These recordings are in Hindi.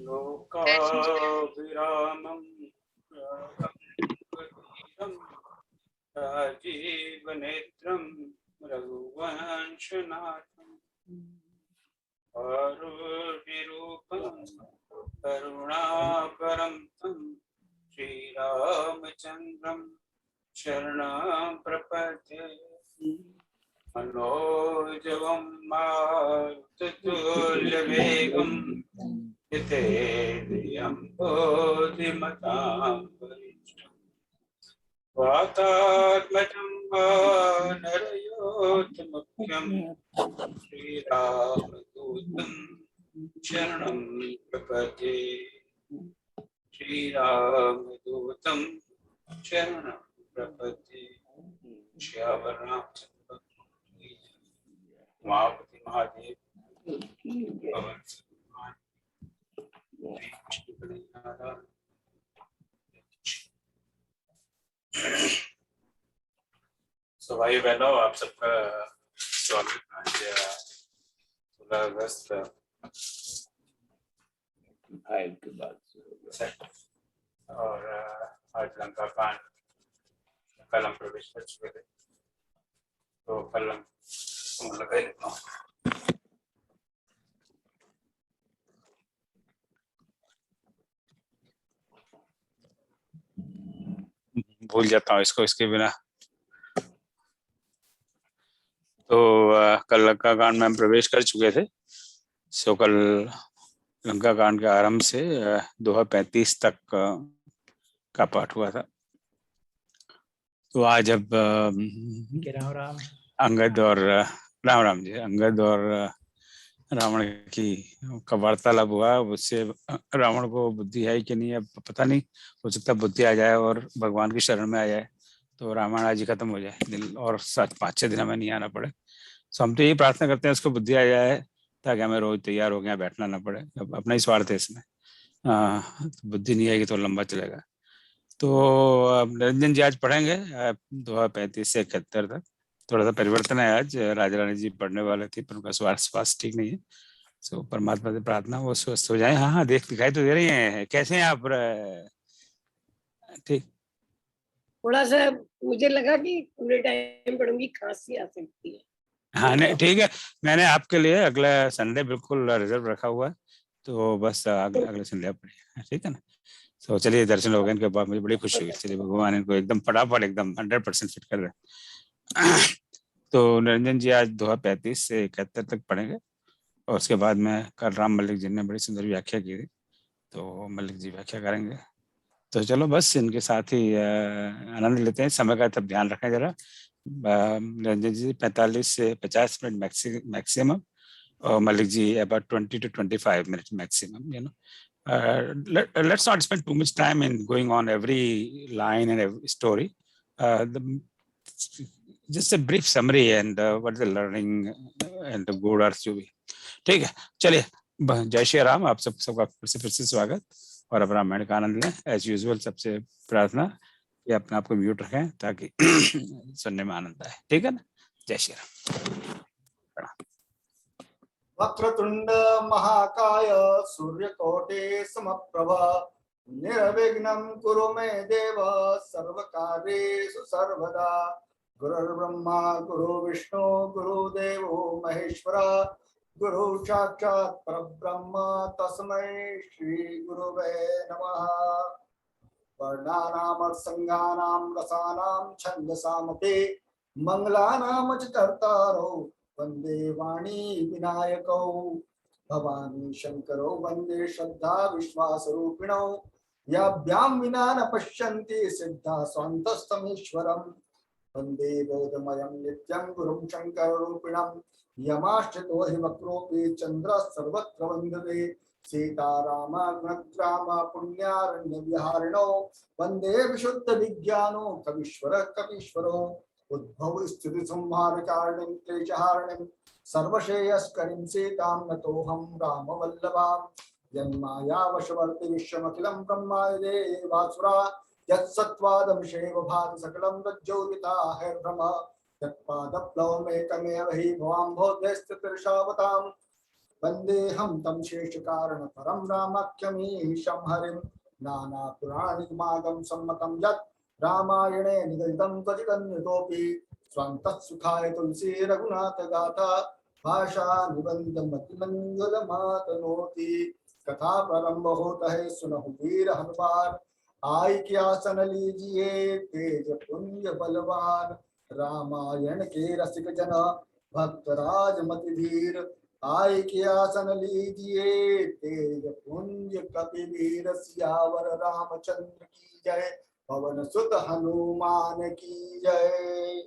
लोकाभिरामं राजीवनेत्रं रघुवंशनाथं आरुणिरूपं करुणाकरं तं श्रीरामचन्द्रं शरणं प्रपद्ये। मनोजवं मारुततुल्यवेगं जितेन्द्रियं बुद्धिमतां वरिष्ठं वातात्मजं वानरयोधमुख्यं श्रीरामदूतं शरणं प्रपद्ये। श्रीरामदूतं शरणं प्रपद्ये। श्यावर रामचंद्र उमापति महादेव पवन सुत सो भाई बहनों, आप सबका स्वागत आज 16 अगस्त के बाद और आज लंका कांड कल हम प्रवेश कर चुके थे, तो कल हम लगा लेता हूँ। भूल जाता हूँ इसको इसके बिना। तो कल लंका कांड में हम प्रवेश कर चुके थे। सो कल लंका कांड के आरंभ से दोहा 35 तक का पाठ हुआ था। तो आज अब अंगद और राम जी अंगद और रावण का वार्तालाप हुआ। उससे रावण को बुद्धि है कि नहीं है पता नहीं, हो सकता बुद्धि आ जाए और भगवान की शरण में आ जाए तो रामायण आज ही खत्म हो जाए दिन और 5-6 दिन हमें नहीं आना पड़े। तो हम तो यही प्रार्थना करते हैं उसको बुद्धि आ जाए ताकि हमें रोज तैयार हो गया बैठना ना पड़े। अब अपना ही स्वार्थ है इसमें। बुद्धि नहीं आएगी तो लंबा चलेगा। तो निरंजन जी आज पढ़ेंगे दोहा 35 से 71 तक। थोड़ा सा परिवर्तन है, आज राजा रानी जी पढ़ने वाले थे पर उनका स्वास्थ्य ठीक नहीं है। सो परमात्मा से प्रार्थना वो स्वस्थ हो जाए। हाँ दिखाई तो दे रही हैं। कैसे हैं आप? ठीक। थोड़ा सा मुझे लगा कि पूरे टाइम पढ़ूंगी खांसी आ सकती है। हाँ नहीं ठीक है, मैंने आपके लिए अगला संडे बिल्कुल रिजर्व रखा हुआ है, तो बस अगले संडे आप पढ़िए, ठीक है ना। तो चलिए दर्शन हो गए इनके बाद मुझे बड़ी खुशी हुई। चलिए भगवान इनको एकदम फटाफट एकदम 100% फिट कर रहे। तो निरंजन जी आज दोहा 35 से 71 तक पढ़ेंगे और उसके बाद में कल राम मलिक जी ने बड़ी सुंदर व्याख्या की थी, तो मलिक जी व्याख्या करेंगे। तो चलो बस इनके साथ ही आनंद लेते हैं। समय का तब ध्यान रखें जरा। निरंजन जी 45 से 50 मिनट मैक्सिमम और Malik ji about 20 to 25 minutes maximum, you know. Let's not spend too much time in going on every line and every story. Just a brief summary and what the learning and the good अर्थ जो भी। ठीक है, चलिए जय श्री राम। आप सबका फिर से स्वागत और अब रामायण का आनंद लें। एज यूजुअल सबसे प्रार्थना कि अपने आप को म्यूट रखें ताकि सुनने में आनंद आए, ठीक है ना। जय श्री राम। वक्रतुंड महाकाय सूर्यकोटि समप्रभ निर्विघ्नं कुरु मे देव सर्वकार्येषु सर्वदा। गुरुर्ब्रह्मा गुरु विष्णु गुरुदेवो महेश्वर गुरु साक्षात् परब्रह्म तस्मै श्री गुरुवे नमः। वर्णानां संज्ञानां रसानां छन्दसामपि मंगलानां च कर्तारो वंदे वाणी विनायकौ। भवानी शंकरो वंदे श्रद्धा विश्वास रूपिणौ याभ्यां विना न पश्यन्ति सिद्धा स्वान्तस्तमीश्वरम्। वंदे वेदमयं नित्यं गुरुं शंकर रूपिणं यमाश्रितो हि वक्रोऽपि चन्द्रः सर्वत्र वन्दते। सीताराम गुणग्राम पुण्यारण्य विहारिणो वंदे विशुद्ध विज्ञानो कवीश्वर कपीश्वरो। उद्भव स्थिति संहार कारणं क्लेशहारणं सर्वश्रेयस्करीं सीतां नतोऽहं रामवल्लभाम्। यन्मायावशवर्ति विश्वमखिलं ब्रह्मादि वासुरा यत्सत्त्वादंशेव भाति सकलं रज्जोदिता हैर्भ्रमः। तत्पादप्लवमेकमेव हि भवाम्भोधेस्थितिर्षावताम्। वंदे हम तम शेष कारण परम रामाख्यमीशं हरिं नाना पुराणिकमागम सम्मतं यत् रामायणे निगदितं क्वचिदन्यतोऽपि स्वं तत्सुखाय तुलसी रघुनाथ गाथा भाषा निबंध मतिमंगल मातनोति कथा प्रारंभ होता है सुनहु वीर हनुमान आय के आसन लीजिए तेज पुंज बलवान रामायण के रसिक जन भक्त राज मति धीर आय के आसन लीजिए तेज पुंज कपिवीर सियावर रामचंद्र की जय पवन सुत हनुमान की जय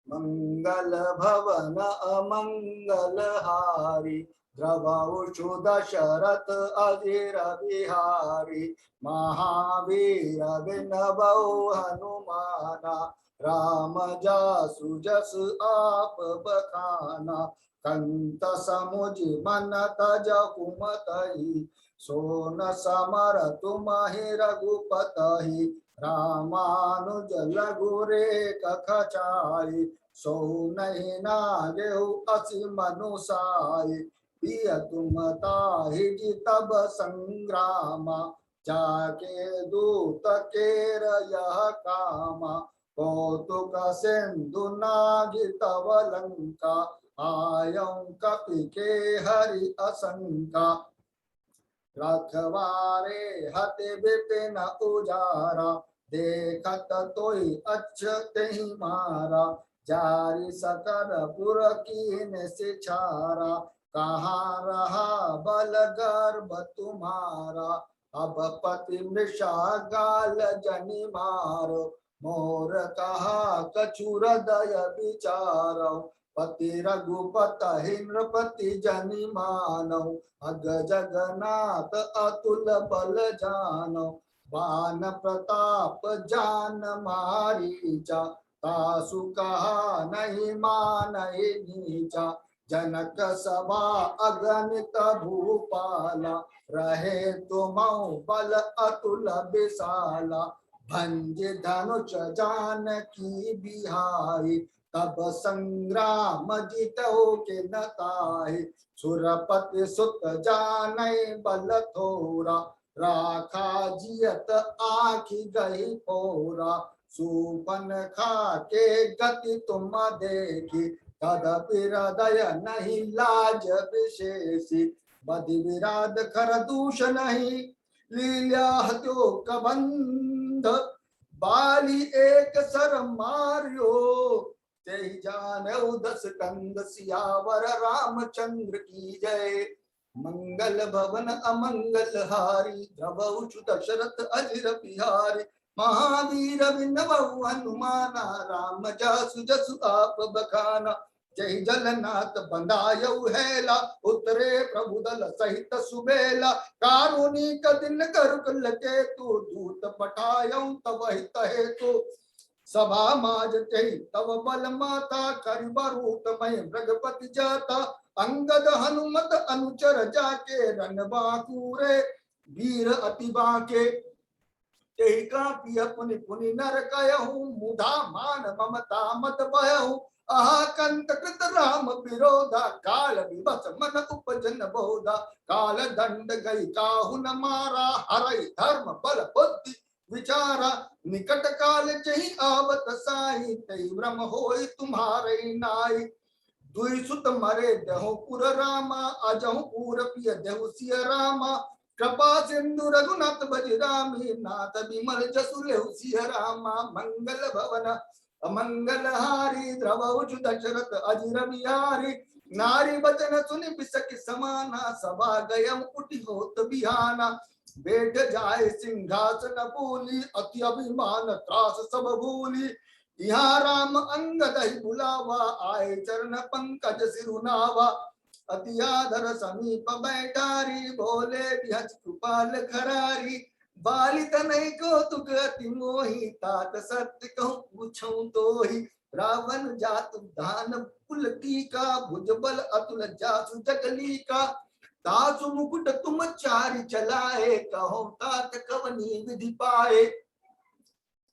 मंगल भवन अमंगल हारी द्रवउषु दशरथ अधीर बिहारी महावीर विनबउ हनुमाना राम जासु जस आप बखाना कंत समुझ मन तज कुमतहि सोन समर तुम्हि रघुपतहि रामानुज लघु रेख खचाई सो नहीं नागेहु असि मनुसाई पिय तुम ताहि तब संग्रामा जाके दूत केर यह कामा कौतुक सिंधु नागि तव लंका आयं कपि के हरि असंका रखवारे हते बिपिन उजारा देखत तोई अच्छते ही मारा जारी सकल पुर कीन से छारा कहाँ रहा बल गर्भ तुम्हारा अब पति मृषा गाल जनि मारो मोर कहा कछुर दय विचारो पति रघुपत नृपति जनि मानो अग जगन्नाथ अतुल बल जानो बान प्रताप जान मारीचा तासु कहा नहीं मानहि नीचा जनक सभा अगणित भूपाला रहे तुमौ बल अतुल विशाला भंज धनुष जानकी बिहारी तब संग्राम जीतो के नताहि सुरपति सुत जानै बल थोरा राखा जियत आखि गई पोरा सुपन खा के गति तुम देखी तदपि हृदय नहीं लाज विशेषी बदि विराध खर दूष नहीं लीला हत्यो कबंध बाली एक सर मारियो ते जानऊ दस कंद सियावर रामचंद्र की जय मंगल भवन अमंगल हारी द्रवउषु दशरथ अजिर बिहारी महावीर विनबउ हनुमाना राम जासु जसु आप बखाना जय जलनाथ बंदायउ हैला उतरे प्रभु दल सहित सुबेला कारुणिक दिन करुकल के तू दूत पठायउ तब हित हेतु सभा माज चही तब बल माता करिबरूत मय मृगपति जाता अंगद हनुमत अनुचर जाके रन बाकूरे वीर अति बाके तेहि कापी पुनि पुनि नर कयहु मुधा मान ममता मत बयहु अहाकंत कृत राम विरोधा काल विवश मन उपजन बोधा काल दंड गई काहु न मारा हरई धर्म बल बुद्धि विचारा निकट काल चही आवत साई तई भ्रम होई तुम्हारे नाई दुई सुत मरे देहु पुर रामा अजहु पूर पिय देहु सिय रामा कृपा सिंधु रघुनाथ बजरामी नाथ विमल जसु लेहु सिय रामा मंगल भवन अमंगल हारी द्रवउषु दशरथ अजिर बिहारी नारी वचन सुनि बिसकि समाना सभा गयम उठि होत बिहाना बैठ जाए सिंहासन भूली अति अभिमान त्रास सब भूली यहाँ राम अंगद ही बुलावा आए चरण पंकज सिरुनावा अति आदर समीप बैठारी बोले बिहज कृपाल खरारी बालित नहीं को तुक अति मोही तात सत्य कहूँ पूछूं तो ही रावण जात धान पुलकी का भुजबल अतुल जासु जगली का तासु मुकुट तुम चारि चलाए कहो तात कवनी विधि पाए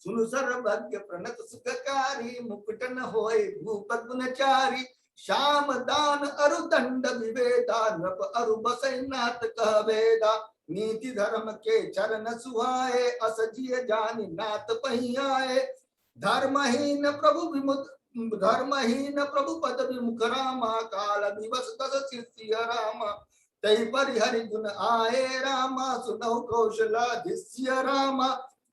सुनु सर्वज्ञ प्रणत सुखकारी मुकुट न होए भूपत गुणचारी श्याम दान अरु दंड विवेदा नृप अरु बसै नाथ कह वेदा नीति धर्म के चरण सुहाए अस जिय जानि नाथ पहियाए धर्महीन प्रभु पद विमुख रामा काल दिवस दस शिष्य रामा तै परिहरि गुण आए रामा सुनौ कौशलाधिस्य रामा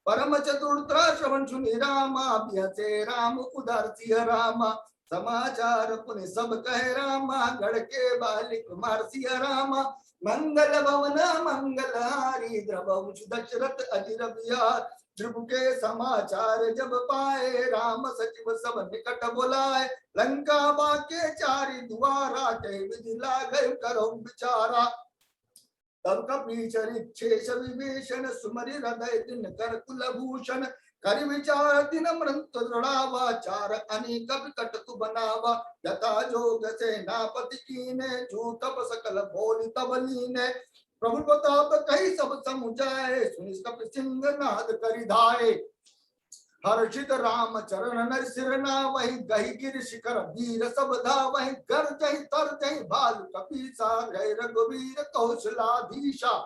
परम चतुर्थ श्रवण सुनि रामा बिहसे राम उदार सिंह रामा समाचार पुनि सब कहे रामा गढ़ के बालिक कुमार सिंह रामा मंगल भवन मंगलहारी द्रवहुष दशरथ अजिर बिहार ध्रुव के समाचार जब पाए राम सचिव सब निकट बुलाए लंका बाके चारि द्वारा के विधि लागे करो विचारा तब कपीचरित शेष विभीषण सुमरि हृदय दिन कर कुलभूषण कर विचार दिन मृत दृढ़ावा चार अनेक विकट तु बनावा यथा जोग से नापति कीने जो तप सकल भोलि तब लीने प्रभु प्रताप कही सब समुझाए सुनि कपि सिंह नाद करि धाये हर्षित राम चरण नर सिर नावहि गहि गिर शिखर वीर सब धावहि गर्जहि तरजहि भालु कपीसा गै रघुवीर कौशलाधीशा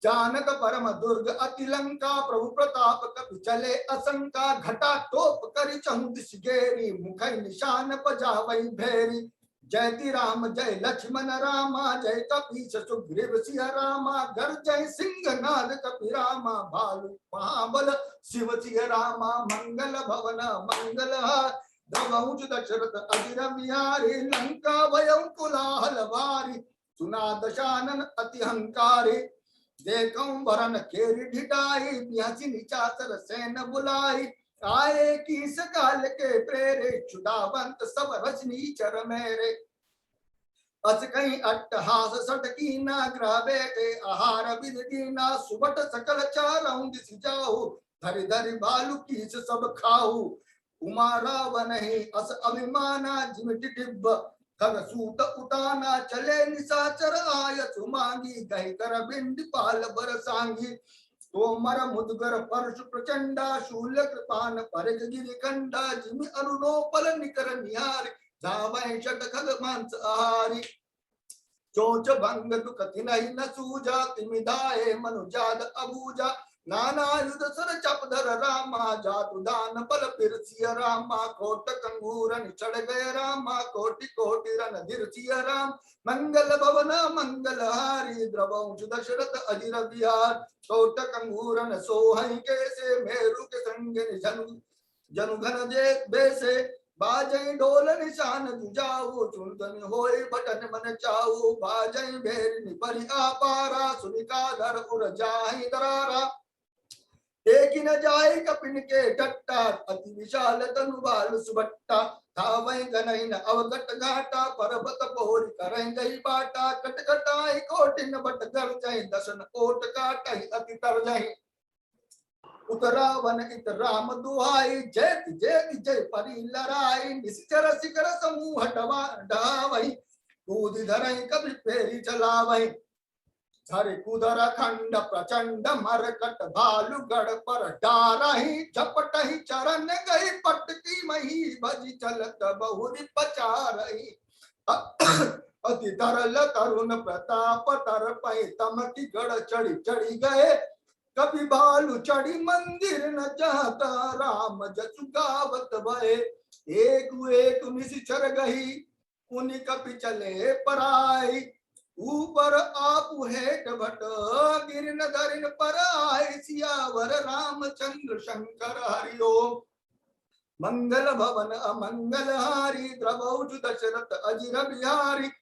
जानक परम दुर्ग अति लंका प्रभु प्रताप कपि चले असंका घटा टोप करि चहु दिश घेरी मुख निशान बजावहि भेरी जयति राम जय लक्ष्मण रामा जय कपीश सुग्रीव सिंह रामा गर्जय सिंह नाद कपि रामा भालु महाबल शिव सिंह रामा मंगल भवन मंगल द्रवहुष दशरथ अजिर बिहारी लंका भयं कोलाहल भारी सुना दशानन अति हंकारी देखौ भरन खेरी ढिठाई बिहसी निचाचर सेन बुलाई आए किस काल के प्रेरे छुड़ावंत सब रजनी चर मेरे अस कहीं अट्टहास सटकी ना ग्रह बेटे आहार विधि ना सुबट सकल चारऊ दिस जाऊ धरि धरि भालु कीस सब खाऊ उमा रावण ही अस अभिमाना जिमिट टिब्ब खग सूत उताना चले निशाचर आय सुमांगी गही कर बिंद पाल बरसांगी तोमर मुदगर परशु प्रचंडा शूल कृपान परग गिरिखंडा जिमि अरुणोपल निकर निहार धावै शत खग मांस आहारी चोच भंग दुख तिनहि न सूजा तिमिधाए मनुजाद अबूजा नाना युध सर चपधर रामा जातु दान बल पिरसिय रामा कोट कंगूर चढ़ गए रामा कोटि कोटि रन धीरसिय राम मंगल भवन मंगल हारी द्रवंश दशरथ अजिर बिहार कोट कंगूरन सोहई कैसे मेरु के संग जनु घन जे बेसे बाजई ढोल निशान जुजाऊ चुनतन होए बटन मन चाऊ बाजई भेर निपरि आपारा सुनिका धर उर जाहि दरारा एक न जाए कपिन के टट्टा अति विशाल तनु बाल सुबट्टा थावै गनहि न अवगत घाटा पर्वत पोरी करೈ गई बाटा कटकटाई कोटिन बट कर जाई दसन ओट काटै अति तर जाई उतरा वन इत राम दुहाई जय जय जय परि लड़ाई निश्चर शिखर समूह ढावै कूद धरै कपि फेरी चलावै धर कुदर खंड प्रचंड मरकट भालु गढ़ पर डारहि झपटहि चरण गई पटकी मही भजी चलत बहुरी पचारहि अति तरल तरुण प्रताप तर पै तमकी गढ़ चढ़ी चढ़ी गए कभी भालु चढ़ी मंदिर न जाता राम जसु गावत भय एक निश्चर गही उनि कपि चले पराई ऊपर आप हेठ भट गिरन धरिन पर आए सियावर रामचंद्र शंकर हरिओम मंगल भवन अमंगल हारी द्रवहुष दशरथ अजिर बिहारी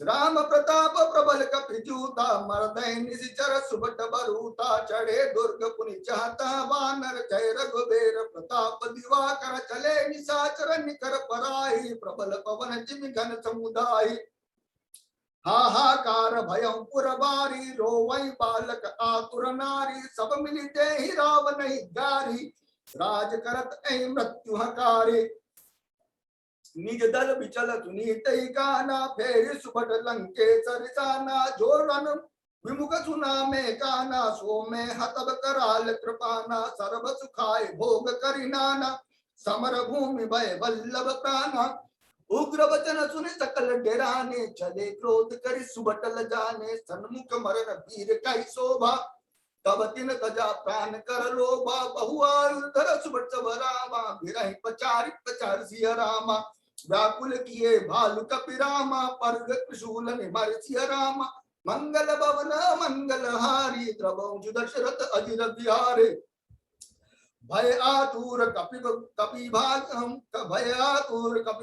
राम प्रताप प्रबल कपिजूता मर्दै निश्चर सुबट बरूता चढ़े दुर्ग पुनि चाहता वानर जय रघुबीर प्रताप दिवाकर चले निशाचर निकर पराई प्रबल पवन जिमि घन समुदाय हाहाकार भयं पुरबारी रोवै बालक आतुर नारी सब मिली देहि रावण ही गारी राज करत ऐ मृत्यु हकारी निज दल बिचल सुनीतै गाना फेर सुबट लंकेसर साना जो रन विमुख सुना में काना सो में हतब कराल कृपाना सर्व सुखाय भोग करि नाना समर भूमि भय वल्लभ प्राणा उग्र वचन सुने सकल डेराने, चले क्रोध करि सुबटल जाने, सन्मुख मरण वीर कहि शोभा, तब तिन तजा प्राण कर लोभा, बहुआयुधर सुबट सब रामा, बिरहि पचारि प्रचार सिय रामा, व्याकुल किए भालु कपि रामा, पर्ग त्रिशूल निमर सिय रामा, मंगल भवन मंगल हारी, द्रवौ दशरथ अजिर बिहारे, भय आतुर कपि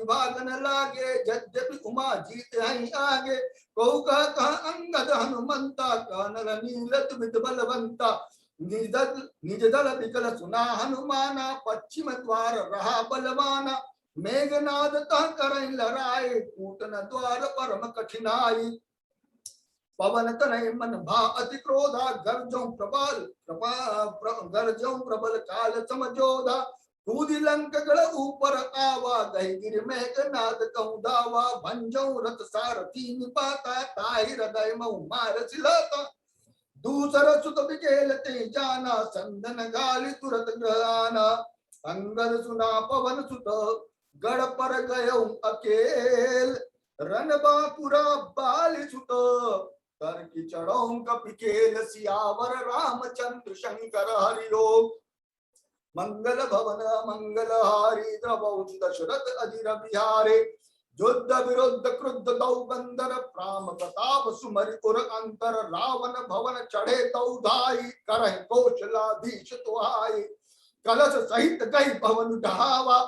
भागन लागे, यद्यपि उमा जीत हैं आगे, कहु कह अंगद हनुमंता, कानन नीरत विद बलवंता, निज दल विकल सुना हनुमाना, पश्चिम द्वार रहा बलवाना, मेघनाद तह करई लड़ाई, कूटन द्वार परम कठिनाई, पवन तनय मन भा अति क्रोधा, गर्जों प्रबल काल समझोधा, कूदि लंक गढ़ ऊपर आवा, गहि गिर मेघनाद कहूँ दावा, भंजों रथ सारथी निपाता, ताहि हृदय मऊ मार सिलाता, दूसर सुत बिकेलते जाना, संदन गाली तुरत ग्रहाना, अंगद सुना पवन सुत, गढ़ पर गयऊ अकेल, रनबापुरा बाली सुत, कर की चढ़ौ कपिकेल, सियावर रामचंद्र शंकर हरि ओम, मंगल भवन मंगल हारी, द्रवौ दशरथ अजिर बिहारे, युद्ध विरुद्ध क्रुद्ध दौ बंदर, प्राम प्रताप सुमरि उर अंतर, रावण भवन चढ़े तौ धाई, करहि कौशलाधीश तुहाई, कलश सहित गई भवन ढहावा,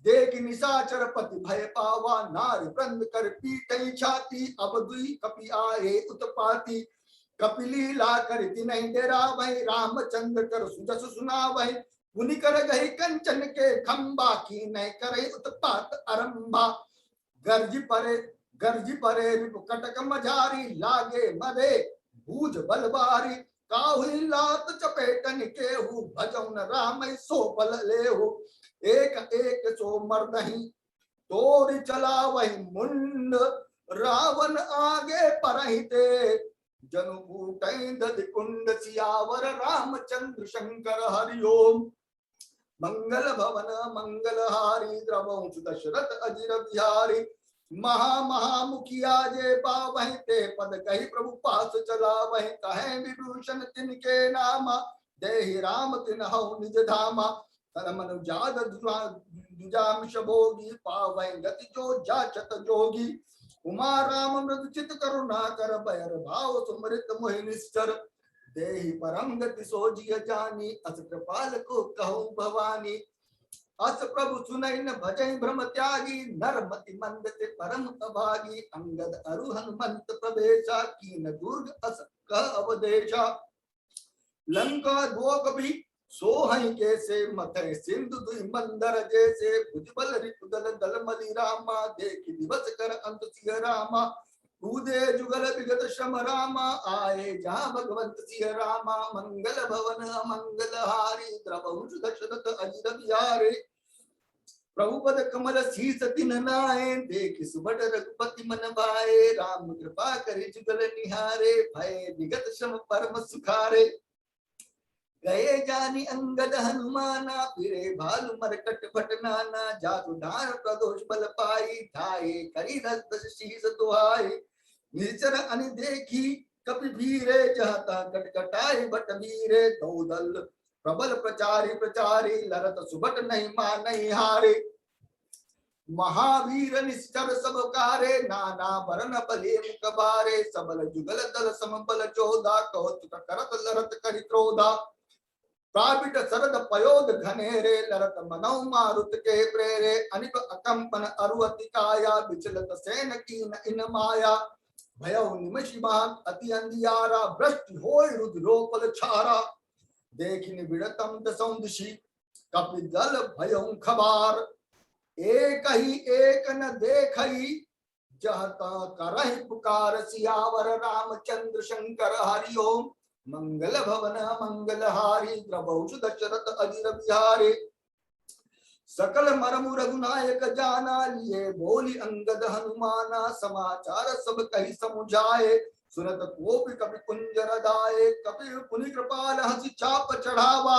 देख निशाचर पति भय पावा, नारी वृंद कर पीटई छाती, अब दुई कपि आए उत्पाती, कपिलीला कर तिनहि डेरा वही, रामचंद्र कर सुजस सुना वही, मुनि कर गही कंचन के खंबा, की नय करे उत्पात आरंभा, गर्जी परे रिपु कटक मझारी, लागे मदे भूज बलबारी, काहुई लात चपेटन केहू, भजौ न राम सो बल लेहु, एक एक सो मर्दही तोड़ चला वही मुंड, रावण आगे परहिते, जनु कूटई दधि कुंड, सियावर रामचंद्र शंकर हरि ओम, मंगल भवन मंगल हारी, द्रवौ दशरथ अजिर बिहारी, महा महामुखिया जे पावहि, ते पद कही प्रभु पास चला वही, कहे विभूषण तिनके नामा, देहि राम तिन्हौ निज धामा, तन मन जाद दुजामिष भोगी, पावै गति जो जाचत जोगी, उमा राम मृद चित करुणा कर, बैर भाव सुमृत मोहि निश्चर, देहि परम गति सोजिय जानी, अस कृपाल को कहूँ भवानी, अस प्रभु सुनई न भजई भ्रम त्यागी, नरमति मंद ते परम अभागी, अंगद अरु हनुमंत प्रवेशा, कीन दुर्ग अस कह अवदेशा, लंका भोग भी सोहई कैसे, मथे सिंधु दुई मंदर जैसे, भुजबल रिपुदल दल मलि रामा, देखि दिवस कर अंत सिय रामा, कूदे जुगल विगत श्रम रामा, आए जहाँ भगवंत सिय रामा, मंगल भवन मंगल हारी, द्रवौ दशरथ अजिर बिहारे, प्रभुपद कमल शीस तिन नाए, देखि सुबट रघुपति मन भाए, राम कृपा करि जुगल निहारे, भय विगत श्रम परम सुखारे, गए जानी अंगद हनुमाना, फिरे भालु मरकट भटनाना, जादू डार प्रदोष बल पाई, ठाए करी रस शीस दुहाई, निचर अनि देखी कपि भीरे, जहता कटकटाई बट वीरे, दौदल प्रबल प्रचारी प्रचारी, लरत सुबट नहीं मानई हारे, महावीर निश्चर सब कारे, नाना वरण बले मुख बारे, सबल जुगल दल समबल चोदा, कौतुक करत लरत करि क्रोधा, प्रापिट सरद पयोद घनेरे, लरत मनौ मारुत के प्रेरे, अनिप अकंपन अरुअति काया, विचलत सेन कीन इन माया, भयौ निमिषि भाग अति अंधियारा, भ्रष्ट होय रुद्रोपल छारा, देखिन विड़तम दसौं दिशि, कपि दल भयौ खबार, एक ही एक न देखई, जहता करहि पुकार, सियावर रामचंद्र शंकर हरि ओम, मंगल भवन मंगल हारी, द्रवौ दशरथ अजिर बिहारे, सकल मरमु रघुनायक जाना, लिए बोली अंगद हनुमाना, समाचार सब कही समुझाए, सुनत कोपि कपि कुंजर दाए, कपि पुनि कृपाल हंसी चाप चढ़ावा,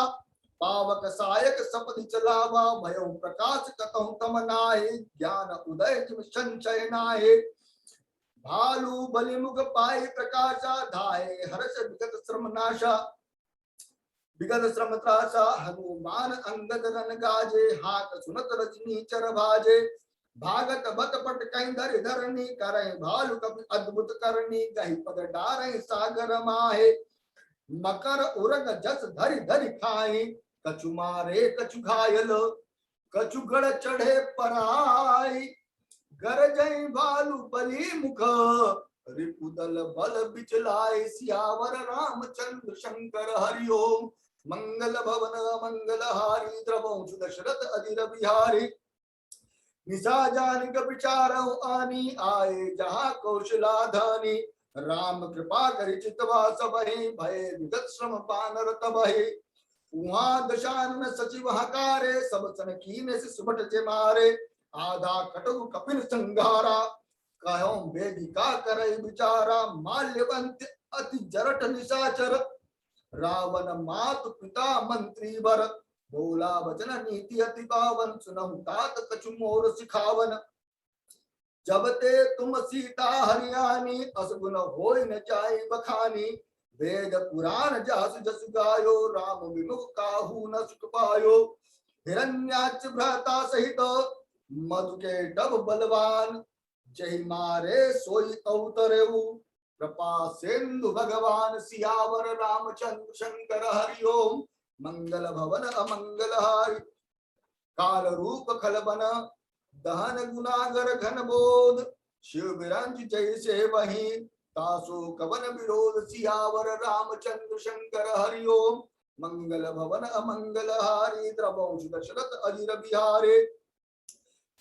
पावक सायक सपदि चलावा भयो प्रकाश कतहु तम नाहि ज्ञान उदय जिम संचय नाहि भालू बलि मुख पाई प्रकाशा धाये हर्ष विगत श्रम नाशा विगत श्रम त्रासा हनुमान अंगद रन गाजे हाथ सुनत रजनी चर भाजे भागत बत पट कहीं धर धरनी करे भालू कपि अद्भुत करनी गही पद डारे सागर माहे मकर उरग जस धरि धरि खाई कछु मारे कछु घायल कछु गढ़ चढ़े पराई गरजई भालू बलि मुख रिपुदल बल बिचलाय सियावर रामचंद्र शंकर हरि ओम मंगल भवन मंगल हारी द्रवंश दशरथ अधीर बिहारी निशा जानिक विचारौ आनी आए जहाँ कौशलाधानी राम कृपा करि चितवा सबहि भय विगत श्रम पानर तबहि उहाँ दशानन सचिव हकारे सब सन कीने से सुबट जे मारे आधा कटु कपिल संघारा कहो वेदिका करे विचारा माल्यवंत अति जरट निशाचर रावण मातु पिता मंत्री वर बोला वचन नीति अति पावन सुनहु तात कछु मोर सिखावन जब ते तुम सीता हरियाणी असगुन होय न जाय बखानी वेद पुराण जासु जसु गायो राम विमुख काहू न सुख पायो हिरण्याक्ष भ्राता सहित मधु के डब बलवान जय मारे सोई अवतरेऊ कृपा सिंधु भगवान सियावर रामचंद्र शंकर हरि ओम मंगल भवन अमंगल हारी काल रूप खलबन दहन गुनागर घन बोध शिव बिरंज जय से वही तासु कवन विरोध सियावर रामचंद्र शंकर हरि ओम मंगल भवन अमंगल हारी द्रवंश दशरथ अधीर बिहारे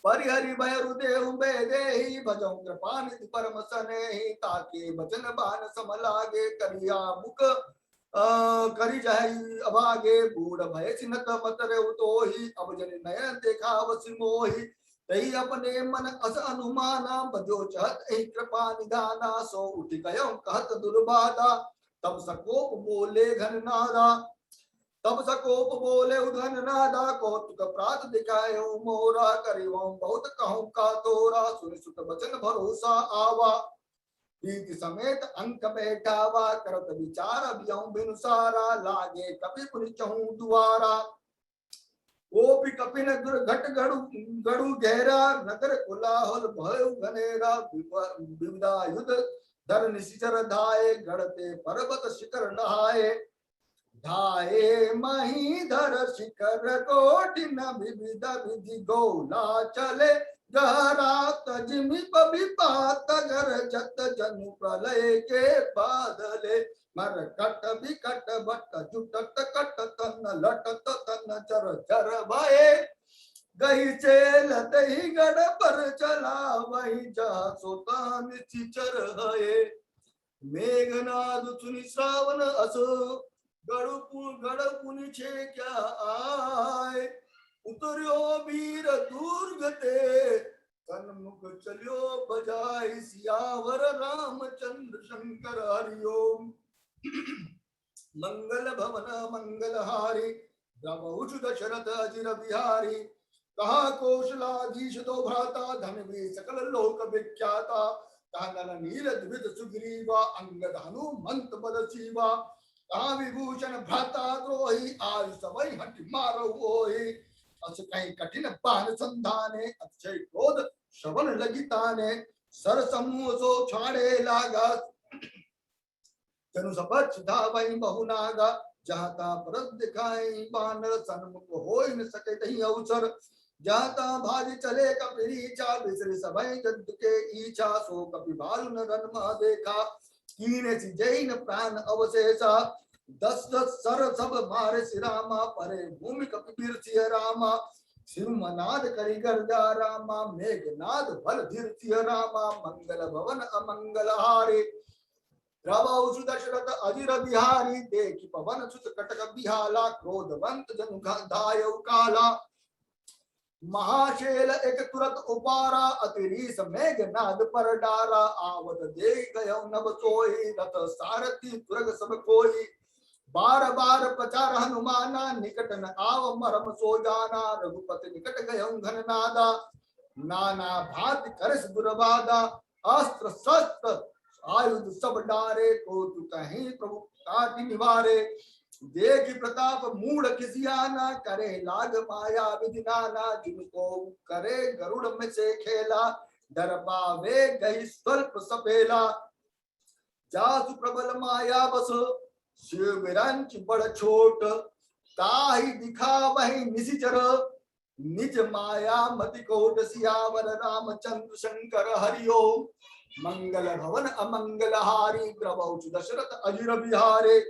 परिहरि भयरु देहु बेदेहि भजौ कृपा निधि परम सनेहि ताके बचन बान सम लागे करिया मुख करि जाहि अभागे बूढ़ भय सिनत मत रेउ तोहि अब जन नयन देखा वसि मोहि तही अपने मन अस अनुमाना बजो चहत एहि कृपा निधाना सो उठ गयो कहत दुर्बाधा तब सकोप बोले घन नादा तब सकोप बोले उधन नादा कौतुक प्रात दिखायो मोरा करियो बहुत कहूं का तोरा सुनि सुत बचन भरोसा आवा प्रीति समेत अंक बैठावा करत विचार बियौ बिनु सारा लागे कपि पुनि चहु दुआरा ओ भी कपिन घट गड़ु गड़ु गहरा नगर कोलाहल भयो घनेरा विविधा युद्ध धर निशिचर धाये गढ़ते पर्वत शिखर नहाये धाये महीधर शिखर कोटिन विविध विधि गोला चले गहरा तजिमि विपात गर जत जनु प्रलय के बादले मर कट विकट बट जुटत कट तन लटत तन चर चर भये गही चेलत ही गड़ पर चला वही जा सोता निश्चर है मेघनाद सुनि श्रावण असो गड़ पुनि छे क्या आए उतर्यो वीर दुर्ग ते सन्मुख चलियो बजाय सियावर रामचंद्र शंकर हरि ओम मंगल भवन मंगल हारी द्रवहुषु दशरथ अजिर बिहारी कहा कौशलाधीश दो भ्राता धनवी सकल लोक विख्याता कहा नल नील द्विज सुग्रीवा अंगद हनुमंत बल शिवा कहा विभूषण भ्राता द्रोही आयु सवै हट मारो होई अस कहीं कठिन बाण संधाने अक्षय क्रोध श्रवण लगिताने सर समूह सो छाड़े लागा जनु सपच धावई बहुनागा जहाता परत दिखाई बानर सन्मुख होय न सके तही अवसर जहाता भाज चले कपिरीचा बिसरि सभय जद के इच्छा सो कपि बालु न रन देखा कीने सी जैन प्राण अवशेषा दस दस सर सब मारे सिरामा परे भूमि कपिबीर सिंह रामा सिंहनाद करि गर्जा रामा मेघनाद भल धीर सिंह रामा मंगल भवन अमंगल हारे द्रवहुषु दशरथ अजिर बिहारी देखि पवन सुत कटक बिहाला क्रोधवंत जनु धायौ काला महाशैल एक तुरत उपारा अतिरीस मेघनाद पर डारा आवत दे गयो नभ सोई रथ सारथी तुरग सब कोई बार बार प्रचार हनुमाना, निकट न आव मरम सो जाना। रघुपति निकट गय घन नादा, नाना भात करस दुर्बादा। अस्त्र शस्त्र आयुध सब डारे, को तू कहीं प्रभु काटि निवारे। देख प्रताप मूढ़ किसियाना, करे लाग माया विधि नाना। जिनको करे गरुड़ में से खेला, डर पावे गई स्वल्प सपेला। जासु प्रबल माया बस, शिव बिरंच बड़ छोट। ताहि दिखा वही निशिचर, निज माया मति कोट। सियावर रामचंद्र शंकर हरिओम, मंगल भवन अमंगल हारी। द्रवौचु दशरथ अजिर बिहारे,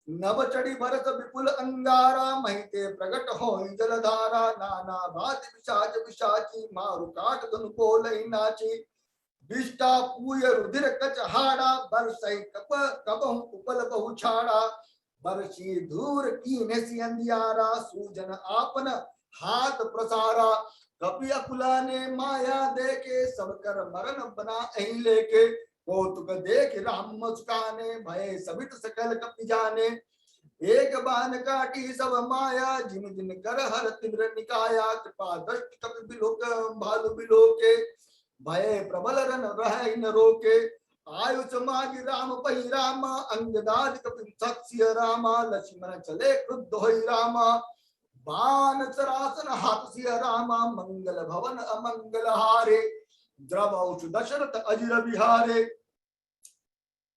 नभ चढ़ी भरत विपुल अंगारा। महिते प्रगट हो जलधारा, नाना भांति पिशाच पिशाची। मारु काट धनु बोलहि नाची, विष्टा पूय रुधिर कच हाड़ा। बरसई कबहु उपल बहु छाड़ा, बरसी धूर कीने सी अंधियारा। सूजन आपन हाथ प्रसारा, कपि अकुला ने माया देके। सब कर मरण बना अहि लेके, कौतुक देख राम मुस्काने। भय सबित सकल कपि जाने, एक बाण काटी सब माया। जिन जिन कर हर तिम्र निकाया, कृपा दृष्टि कपि बिलोक भालु बिलोके। भय प्रबल रन रह न रोके, आयुष मागी राम पही रामा। अंगदाद कपि सत्स्य रामा, लक्ष्मण चले क्रुद्ध होई रामा। बाण सरासन हाथ सिय रामा, मंगल भवन अमंगल हारे। द्रवौचु दशरथ अजिर बिहारे,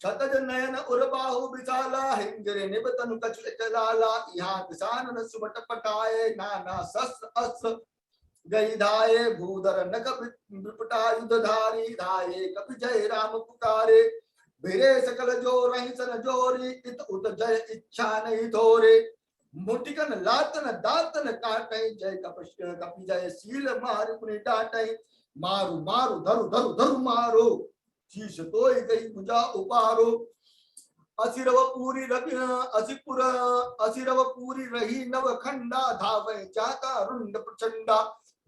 छतज नयन उर्बाहु विशाला। हिंजरे निभ तनु कछु लाला, यहाँ किसान सुबट पटाए। नाना शस्त्र अस्त्र गई धाये, भूधर नख विपटायुध धारी। धाये कपि जय राम पुकारे, भिरे सकल जो रही सन जोरी। इत उत जय इच्छा नहीं थोरे, मुटिकन लातन दातन काटे। जय कपि जय शील मारु पुनि डाटे। मारु मारु धरु धरु धरु मारो, शीश तोय गई भुजा उपारो। असिरव पूरी रही नव खंडा। धावे जाता रुंड प्रचंडा,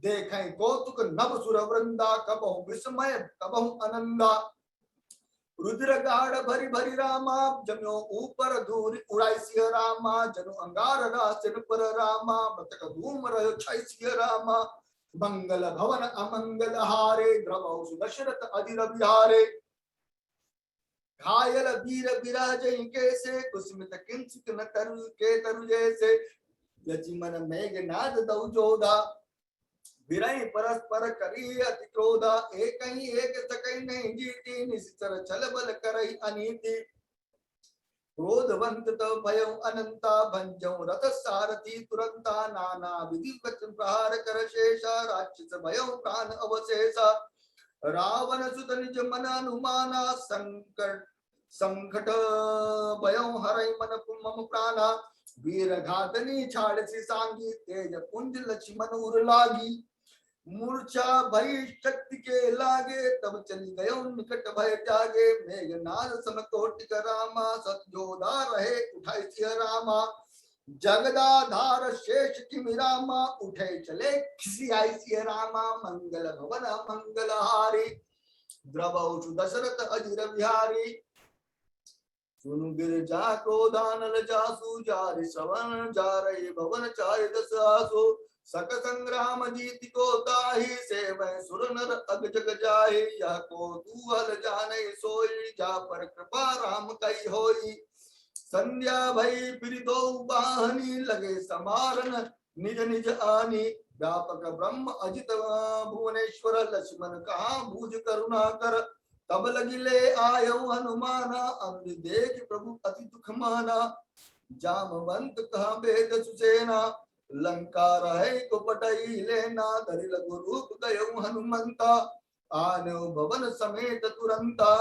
देखें कौतुक नभ सुर वृंदा। कबहु विस्मय कबहु आनंदा, रुद्र गाढ़ भरी भरी रामा। जम्यो ऊपर धूरी उड़ाई सिय रामा। जनु अंगार रासिन पर रामा, मतक धूम रहो छाई सिय रामा। मंगल भवन अमंगल हारे, द्रवौचु दशरथ अजिर बिहारे। घायल वीर विराज कैसे, कुसुमित किंचित न तरु के तरु जैसे। यजिमन मेघनाद दौ जोधा, बिरई परस्पर करी अति क्रोधा। एक ही एक सकई नहीं जीती, निश्चर छल बल करई अनीति। क्रोधवंत तो भयउ अनंता, भंजऊ रथ सारथी तुरंता। नाना विधि वचन प्रहार कर शेषा, राक्षस भयउ प्राण अवशेषा। रावण सुत निज मन अनुमाना, संकट भयउ हरई मन मम प्राणा। वीर घातनी छाड़ सी सांगी, तेज पुंज लक्ष्मण उर लागी। मूर्छा भई शक्ति के लागे, तब चली गयो निकट भय त्यागे। मेघनाद समकोटि रामा, सतजोधा रहे उठाई सिय रामा। जगदाधार शेष किमि रामा, उठे चले खिसियाई सिय रामा। मंगल भवन मंगल हारी, द्रवौचु दशरथ अजिर बिहारी। सुनु गिरजा क्रोधानल जासु, जारि श्रवण जारई भवन चारि दस आसु। सक संग्राम जीति को ताहि, सेवै सुर नर अग जग जाहि। यह को तूहल जाने सोई, जा पर कृपा राम कई होई। संध्या भई फिर दो बाहनी, लगे समारन निज निज आनी। व्यापक ब्रह्म अजित भुवनेश्वर, लक्ष्मण कहा भुज करुणा कर। तब लगिले आयो हनुमाना, अंध देख प्रभु अति दुख माना। जामवंत कहा वेद सुसेना, लंका रहे को पटई लेना। धरि लघु रूप गयो हनुमंता, आनो भवन समेत तुरंता।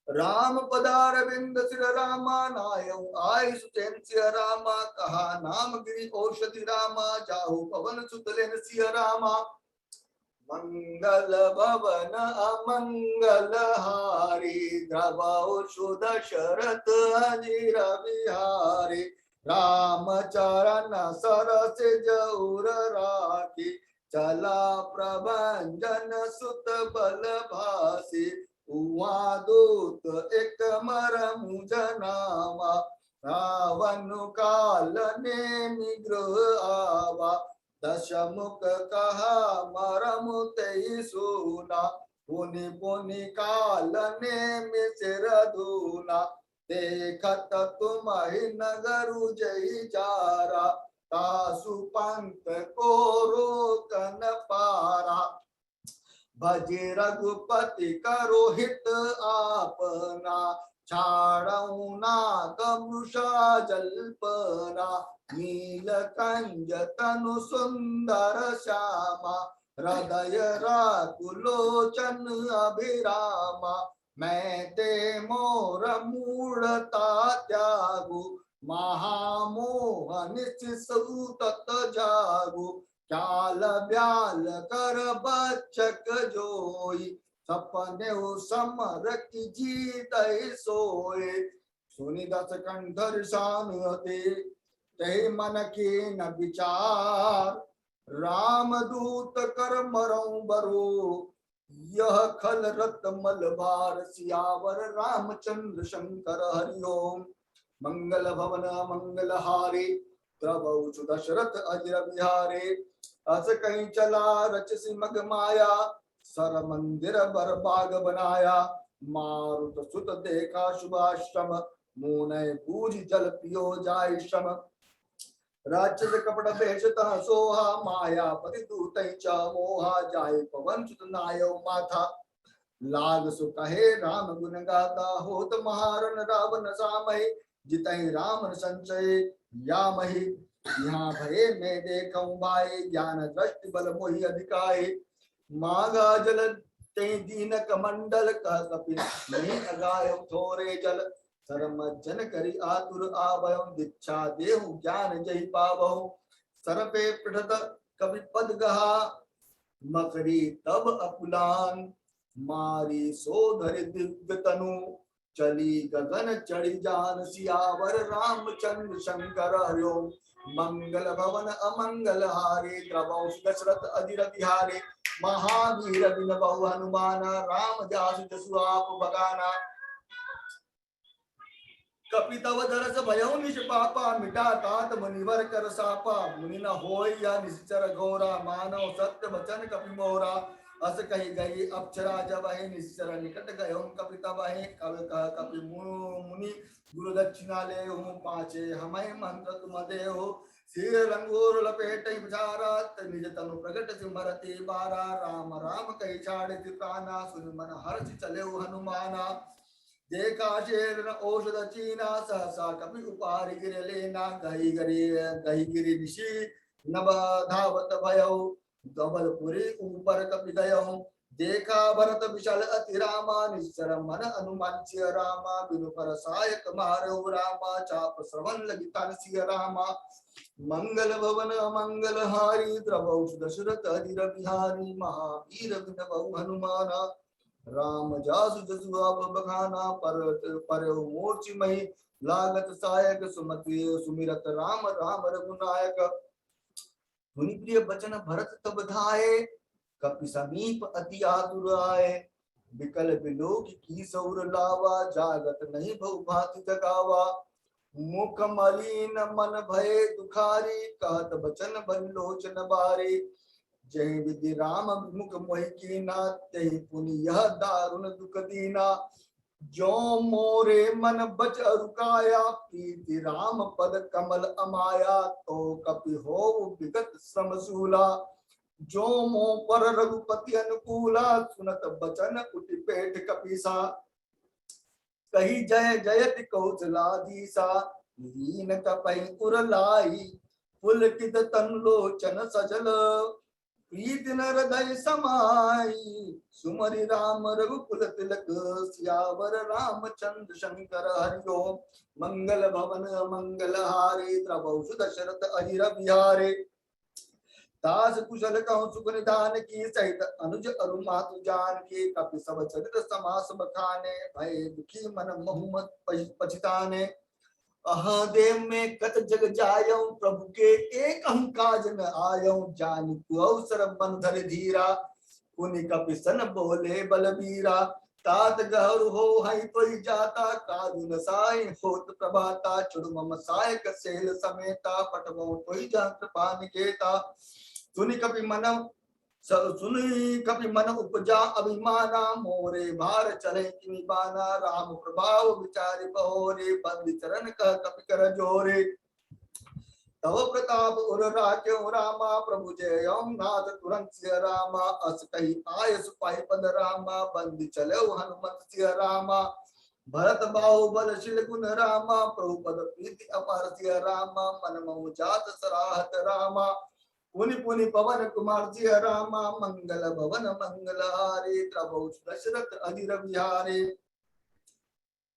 राम पदार बिंद सिर रामा, नायऊ आय सुचैन सिय रामा। कहा नाम गिरि औषधि रामा, जाहु पवन सुत लेन सिय रामा। मंगल भवन अमंगल हारी, द्रवौचु दशरथ अजिर बिहारी। राम चरण सरस जऊर राखी, चला प्रभंजन सुत बल भासी। उवा दूत एक मरमु जनावा, रावण काल ने निग्रह आवा, दशमुख कहा मरमु ते सुना, पुनि पुनि काल ने मिसिर दूना, देखत तुम्हि नगरु जय जारा, तासु पंत को रोकन पारा, भजे रघुपति करो हित आपना, छाड़ऊ नाग मृषा जल्पना, नीलकंज तनु सुंदर श्यामा, हृदय राकुलोचन अभिरामा, मैं ते मोर मूढ़ता त्यागु, महामोह निस्सु तत जागु, चाल ब्याल कर बचक जोई, सपने समर की जीत सोए, सुनि दस कंधर शानते, ते मन के न विचार, राम दूत कर मरऊ बरो, यह खल रत मल भार, सियावर रामचंद्र शंकर हरिओम, मंगल भवन मंगल हारे, प्रभु दशरथ अजर बिहारे, अस कहीं चला रचसी मग माया, सर मंदिर बर बाग बनाया, मारुत सुत देखा शुभाश्रम, मुने पूज जल पियो जाय श्रम, राक्षस कपट भेषतः सोहा, मायापति दूत मोहा, जाय पवन सुत नायो माथा, लाग सु कहे राम गुण गाता, होत महारन रावण सामय, जितहि राम संचय या मही, यहाँ भये मैं देखऊं भाई, ज्ञान दृष्टि बल मोहि अधिकाय, मागा जल ते दीन कमंडल, कह कपि नहीं अगायो थोरे जल, धर्म जन करी आतुर आवयो, दीक्षा देहु ज्ञान जहि पावहु, सर पे पृथत कवि पद गहा, मकरी तब अकुलान, मारी सोधरि दिव्य तनु, चली गगन चढ़ी जान, सियावर रामचंद्र शंकर हरिओम, मंगल भवन अमंगल हारे, द्रवौ दशरथ अधीर बिहारे, महावीर बिन बहु हनुमान, राम जासु जसु आप बगाना, कपि तव दरस भयउ निष्पापा, मिटा तात मुनिवर कर सापा, मुनि न होय या निश्चर घोरा, मानव सत्य वचन कपि मोरा, अस कही गई अप्सरा जब है, निश्चर निकट गए कपि तब है, कपि मुनि गुरु दक्षिणा ले हूँ, पाचे हमें मंत्र तुम दे हो, सिर रंगोर लपेट विचारा, निज तनु प्रगट सिमरति बारा, राम राम कही छाड़े प्राणा, सुन मन हर्ष चले हनुमाना, देखा शेर औषध चीना, सहसा कपि उपारि गिर लेना, गही गिरी ऋषि नभ धावत भयउ, धवलपुरी ऊपर कपि गयउ, देखा भरत विशाल अति रामा, निश्चर मन अनुमंच्य रामा, बिनु पर सायक मारहु रामा, चाप श्रवण लगी तानसिय रामा, मंगल भवन मंगल हारी, द्रवौ दशरथ अधीर बिहारी, महावीर बिन बहु हनुमाना, राम जासु जसु आप बखाना, पर मोर्चि मही लागत सायक, सुमति सुमिरत राम राम रघुनायक, मुनि प्रिय बचन भरत तब धाये, कपि समीप अति आतुर आए, विकल विलोक की सौर लावा, जागत नहीं बहु भांति जगावा, मुख मलिन मन भय दुखारी, कहत बचन बन लोचन बारी, जय विधि राम मुख मोहि कीना, तेहि पुनि यह दारुण दुख दीना, जो मोरे मन बच रुकाया, प्रीति राम पद कमल अमाया, तो कपि हो विगत श्रम सूला, जो मोह पर रघुपति अनुकूला, सुनत बचन उठि पेट कपीसा, कही जय जयति कौशलाधीसा, लीन कपहि उरलाई, पुलकित तनु लोचन सजल, प्रीति न हृदय समाई, सुमरि राम रघुकुल तिलक, सियावर रामचंद्र शंकर हरिओम, मंगल भवन मंगल हारे, द्रवौ दशरथ अहिर बिहारे, दास कुशल कहूँ सुख निधान की, सहित अनुज अरु मातु जान की, कपि सब चरित समास बखाने, भय दुखी मन मोहुमत पछिताने, अहदेव में कत जग जायऊ, प्रभु के एक हम काज न आयऊ, जानि तु अवसर बन धर धीरा, पुनि कपि सन बोले बलबीरा, तात गहर हो हई तो ही जाता काजुन साय होत प्रभाता चुड़मम साय कसेल समेता पटवो तो ही जात पान केता सुनि कपि मन सुनी कपि मन उपजा अभिमाना मोरे भार चले किनि बाना राम प्रभाव विचारि बहोरे बंद चरण कह कपि कर जोरे तव प्रताप उर राख्यो रामा प्रभु जय नाथ तुरंत सिय रामा अस कही आय सुपाई पद रामा बंद चले हनुमत सिय रामा भरत बाहुबल शिल गुण रामा प्रभु पद प्रीति अपार सिय रामा मन मम जात सराहत रामा पुनि पुनि पवन कुमार सिय रामा मंगल भवन मंगल हारे प्रभु दशरथ अधीर विहारे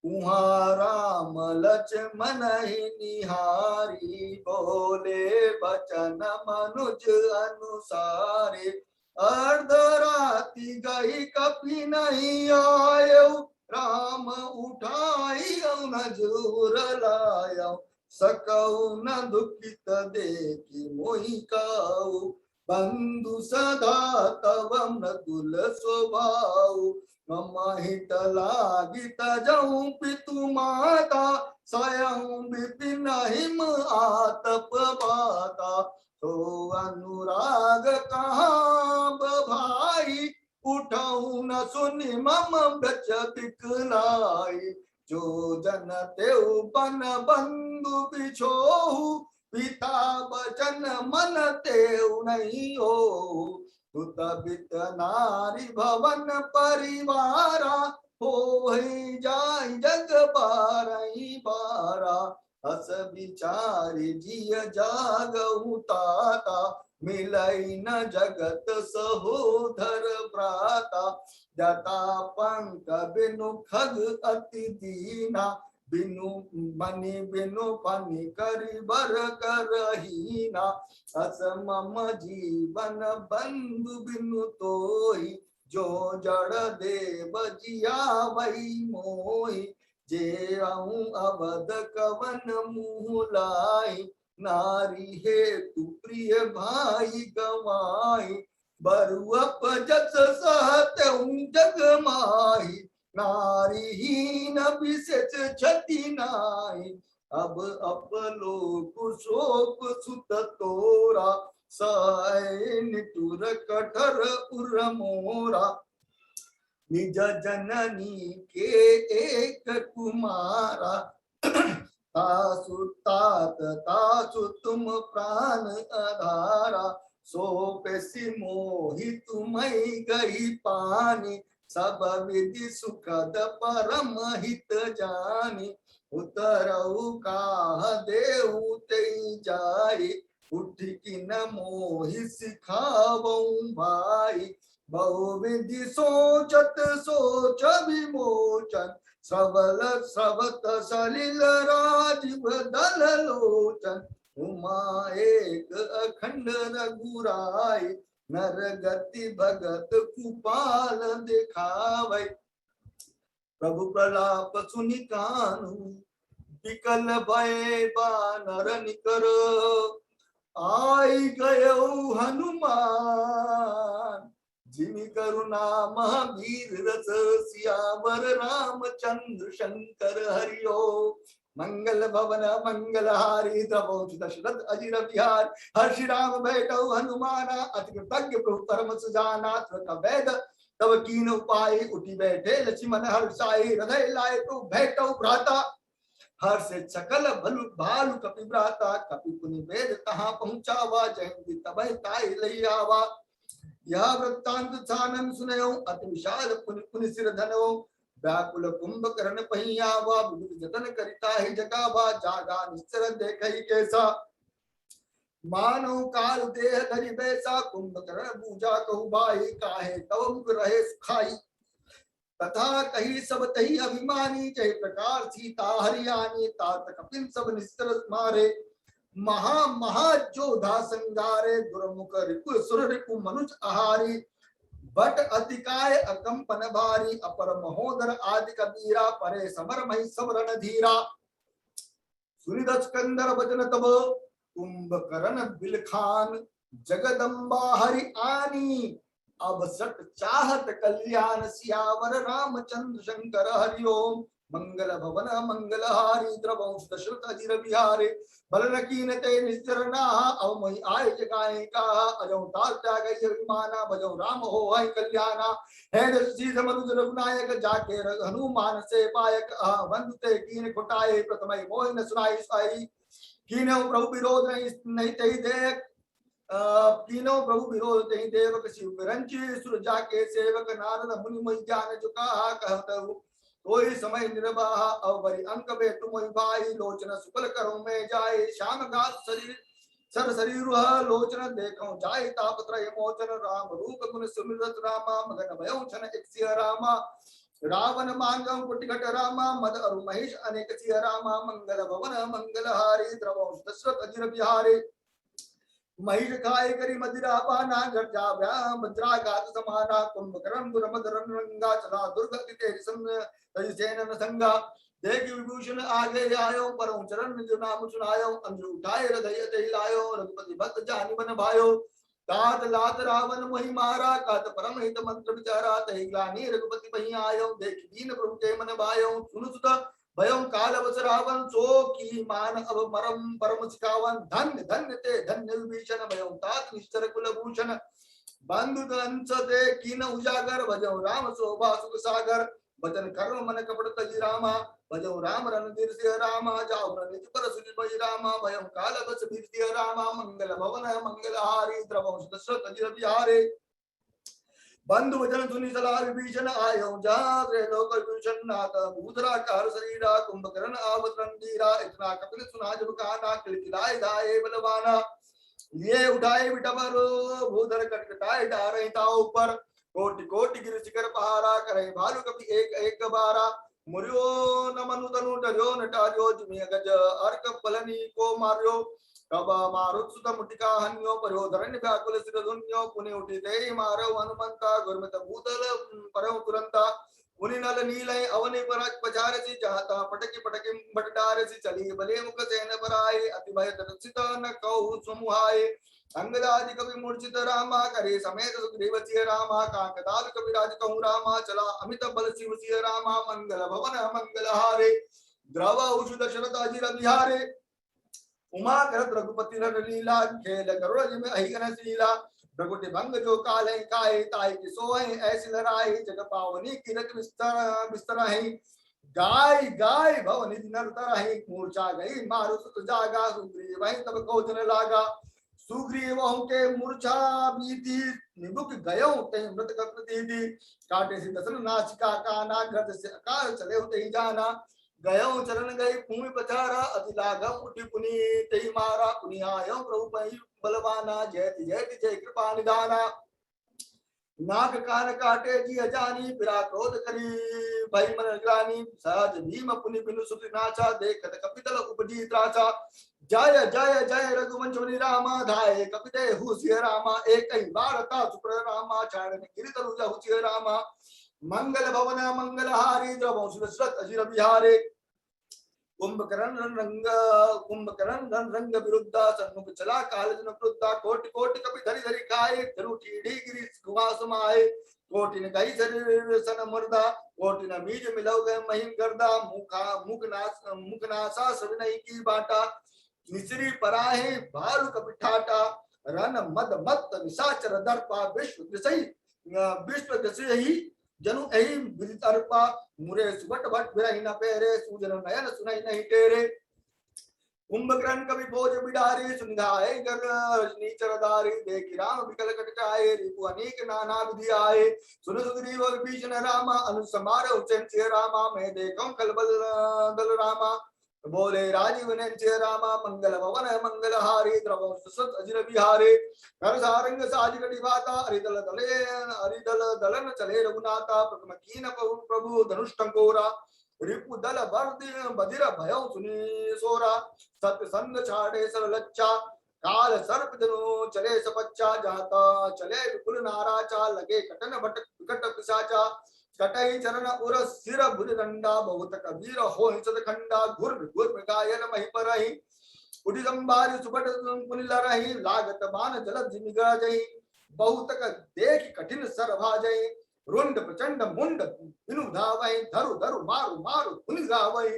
उहाँ राम लक्ष्मण ही निहारी बोले बचन मनुज अनुसारे अर्धराति गई कपि नहीं आयो राम उठाई न जोर लायो सकौ न दुखित देखि मोहि काऊ बंधु सदा तव मृदुल स्वभाव मम हित लागित जऊ पितु माता स्वयं विपिन हिम आतप बाता तो अनुराग कहाँ भाई उठऊ न सुनि मम गच बिकलाई जो जन तेउ बन बंधु बिछोहु पिता बचन मन तेउ नहीं हो तुत बित नारी भवन परिवारा हो जाय जग बारही बारा अस विचारि जिय जागहु ताता मिलई न जगत सहोदर भ्राता जता पंक बिनु खग अति दीना बिनु मनि बिनु फनि करि बर करहीना अस मम जीवन बंधु बिनु तोहि जो जड़ देव जियावै मोहि जे अवध कवन मुँह लाई नारी हेतु प्रिय भाई गवाई बरुअप जस सहतहु जग माही नारी हीन विशेष क्षति नाई अब अपलोक शोक सुत तोरा सहाय निटुर कठर उर मोरा निज जननी के एक कुमारा तासु तात तासु तुम प्राण आधारा सो पेसी मोहि तुम्हें गई पानी सब विधि सुखद परम हित जानी उतरऊ का देऊ ते जाई उठ कि न मोहि सिखावऊ भाई बहुविधि सोचत सोच विमोचन सबल सबत सलिल राजीव दल लोचन उमा एक अखंड रघुराई नर गति भगत कुपाल दिखावै प्रभु प्रलाप सुनि कानु विकल भय बानर निकर आई गयो हनुमान जिमि करुणा महावीर रस सियावर रामचंद्र शंकर हरिओ मंगल भवन मंगल हारी द्रवोच दशरथ अजिर विहार हर्षि राम बैठो हनुमाना अति कृतज्ञ प्रभु परम सुजाना त्वक वेद तब कीन उपाय उठी बैठे लक्ष्मण हर्षाई हृदय लाए तो बैठो भ्राता हर्ष सकल भलु भालु कपि भ्राता कपि पुनि वेद कहाँ पहुँचावा जयंती तबै ताई लई आवा यह वृत्तांत सानन सुनयो अति विशाल पुनि पुनि सिर धनो व्याकुल कुंभकर्ण पहियावा विविध जतन करिता ही जगावा जागा निश्चर देखई कैसा मानो काल देह धरि बैसा कुंभकर्ण पूजा कहु भाई काहे तव मुख रहे सुखाई तथा कही सब तही अभिमानी जय प्रकार सीता हरियाणी तात कपिन सब निस्तर मारे महा महाजोधा संगारे दुर्मुख रिपु सुर रिपु मनुज आहारी बट अतिकाय अकंपन भारी अपर महोदर आदि कबीरा परे समर मही समरण धीरा सुनिद स्कंदर वचन तब कुंभकर्ण बिलखान जगदम्बा हरि आनी अब सट चाहत कल्याण सियावर रामचंद्र शंकर हरिओम। मंगल भवन मंगलहारी द्रवंश दशरथ अजिर बिहारे। बल कीन ते निस्तर अब मई आय जगाए का अजौ ताल त्याग विमाना भजौ राम हो है कल्याणा। है दशीध मनुज रघुनायक जाके हनुमान से पायक बंधुते कीन खुटाए प्रथम मोहिन सुनाई साई। कीनो प्रभु विरोध नहीं तई देख तीनों प्रभु विरोध नहीं देवक शिव रंची सुर जाके सेवक नारद मुनि मुहि ज्ञान चुका कहत कोई समय निर्वाह अवरि अंक बे तुम भाई लोचन सुकल करो में जाए श्याम घास शरीर सर शरीर लोचन देखो जाए तापत्रय मोचन राम रूप गुण सुमिरत रामा मगन भयो छन एक सिया रामा। रावण मांगम कुटिघट रामा मद अरु महेश अनेक सिया रामा। मंगल भवन मंगलहारी द्रवंश दशरथ अजिर बिहारी। महिष खाए करी मदिरा पाना घट जा वज्राघात समाना। कुंभकर्ण दुर्मदरन रंगा चला दुर्गति तेरी सेन संगा। देख विभूषण आगे आयो परम चरण जो नाम सुनायो। अंजु उठाए हृदय ते लायो रघुपति भक्त जानि मन भायो। तात लात रावण मोहि मारा कात परम हित मंत्र विचारा। तहि ग्लानि रघुपति बहि आयो देख दीन प्रभु के मन भायो। सुनु सुत भयं काल बस रावण सो की मान अब मरम परम सिखावन। धन्य धन्य ते धन्य विभीषण भयं तात निश्चर कुलभूषण। बंधु दंस ते कीन उजागर भजौ राम शोभा सुख सागर। वचन कर्म मन कपट तजी रामा भजौ राम रणधीर सिंह रामा। जाओ निज पर सुनि भई रामा भयं काल बस वीर सिंह रामा। मंगल भवन मंगलहारी द्रवंश दशरथ अजिर बिहारे। बंधु वचन सुनि सलाह विभीषण आयो जहाँ लोक विभूषण नाथ भूधरा कार शरीरा। कुंभकर्ण आवत रणधीरा इतना कपिल सुना जब काना। किलकिलाए धाये बलवाना लिए उठाए बिटबर भूधर कटकटाए डारे ता ऊपर। कोटि कोटि गिर शिखर पहारा करे भालू कपि एक एक बारा। मुर्यो न मनु तनु डर्यो न टार्यो जिमिय गज अर्क पलनी को मार्यो। कब मारुत सुत मुटिका हन्यो पर्यो धरण्य व्याकुल सिर धुन्यो। पुनि उठी ते मारो हनुमंता गुरमित भूतल परयो तुरंता। पुनि नल नीलय अवनि पर पचारसी जाता पटकी पटकी बटडारसी। चली बले मुख सेन पराए अति भय दर्शित न कहु समुहाय। अंगदादि कवि मूर्छित रामा करे समेत सुग्रीव सिंह रामा। काकदाद कवि राज कहूँ रामा चला अमित बल शिव सिंह रामा। मंगल भवन मंगलहारे द्रव उषु दशरथ अजिर बिहारे। उमा करत रघुपति नर लीला खेल करुण जिम अहिगन शीला। प्रगुटि भंग जो काले काए ताई की सोए ऐसी लड़ाई। जग पावनी किरत बिस्तर है गाय गाय भवन नर तरहि। मूर्छा गई मारु सुत जागा सुग्रीव वहीं तब कौतन लागा। सुग्रीव के मूर्छा बीती निबुक गयो ते मृत प्रतीति। काटे से दसन नासिका काना गर्द से अकाल चले होते ही जाना। गयो चरण गई भूमि पछारा अति लाघव उठी पुनि तई मारा। पुनि आयो प्रभु पई बलवाना जयति जयति जय कृपा निधाना। नाग कान काटे जी अजानी बिरा क्रोध करी भई मन ग्लानि। सहज भीम पुनि बिनु सुति नाचा देखत कपितल उपजी त्रासा। जय जय जय रघुवंश मुनि रामा धाये कपिते हुसिय रामा। एक ही बारता सुप्र रामा चारण गिरि तरु जहुसिय रामा। मंगल भवन मंगलहारी द्रवंश दशरथ अजिर बिहारे। कुंभकर्ण रंग विरुद्धा सन्मुख चला काल जन क्रुद्धा। कोटि कोटि कपि धरि धरि खाए धनु टीढ़ी गिरि गुहा समाये। कोटि न कही शरीर सन मुर्दा कोटि न बीज मिलौ गए महिम गर्दा। मुख नासा सविनय की बाटा निसरी पराहे भालु कपि ठाटा। रन मद मत निशाचर दर्पा विश्व दसहि जनु एहि विदितर्पा। मुरे सुबट भट बिरहि न पेरे सूजन नयन सुनहि नहीं टेरे। कुंभकर्ण कवि भोज बिडारी सुनिधाए गर रजनी चरदारी। देखि राम बिकल कटकाए रिपु अनेक नाना विधि आए। सुन सुग्रीव विभीषण रामा अनुसमार उच्चन सिंह रामा। मैं देखूं खलबल दल रामा बोले राजीव नयन रामा। मंगल भवन मंगलहारी द्रवंश दशरथ अजिर बिहारे। घर सारंग साज गढ़ी बाता अरिदल दलन चले रघुनाथा। प्रथम कीन प्रभु धनुष टंकोरा। रिपु दल बधिर भयौ सुनी सोरा। सत्य संग छाड़े सर लच्चा काल सर्प जनु चले सपच्चा। जाता चले विपुल नाराचा लगे कटन भट विकट पिशाचा। कटई चरण उर सिर भुज दंडा बहुत कबीर हो सद खंडा। घुर घुर गायन मही परहि उठी संभारी सुबट पुनि लरहि। लागत बान जलद निगह जहि बहुतक देख कठिन सर भाजय रुंड प्रचंड मुंड बिनु धावै धरु धरु मारु मारु धुनि गावै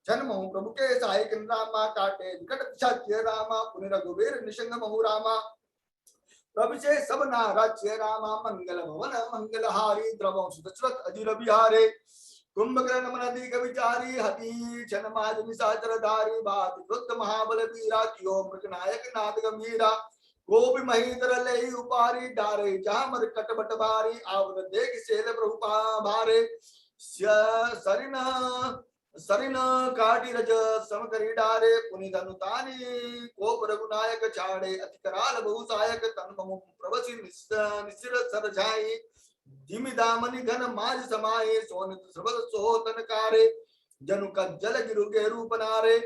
जन्मो प्रभु के सहायक रामा काटे विकट पिशाच्य रामा पुनि रघुवीर निशंग महु रामा प्रभु से सब नाराज्य रामा मंगल भवन मंगल हारी द्रवं सुदशरथ अजीर बिहारे कुंभकर्ण मनदीक विचारी हति जन्माज निशाचर धारी बात क्रुद्ध महाबल वीरा कियो मृग नायक नाद गंभीरा गोपी महीधर ले उपारी डारे जहाँ मर कटबट बारी आवत देख सेल प्रभु भारे सरिन सरिन काटी रज सम करी डारे पुनि धनुतानी कोप रघुनायक छाड़े अति कराल बहु सायक तन ममु प्रवसी निसिर सर जाई जिमि दामनि घन माज समाये सोनित श्रवल सोतन कारे जनु का जल गिरु गे रूप नारे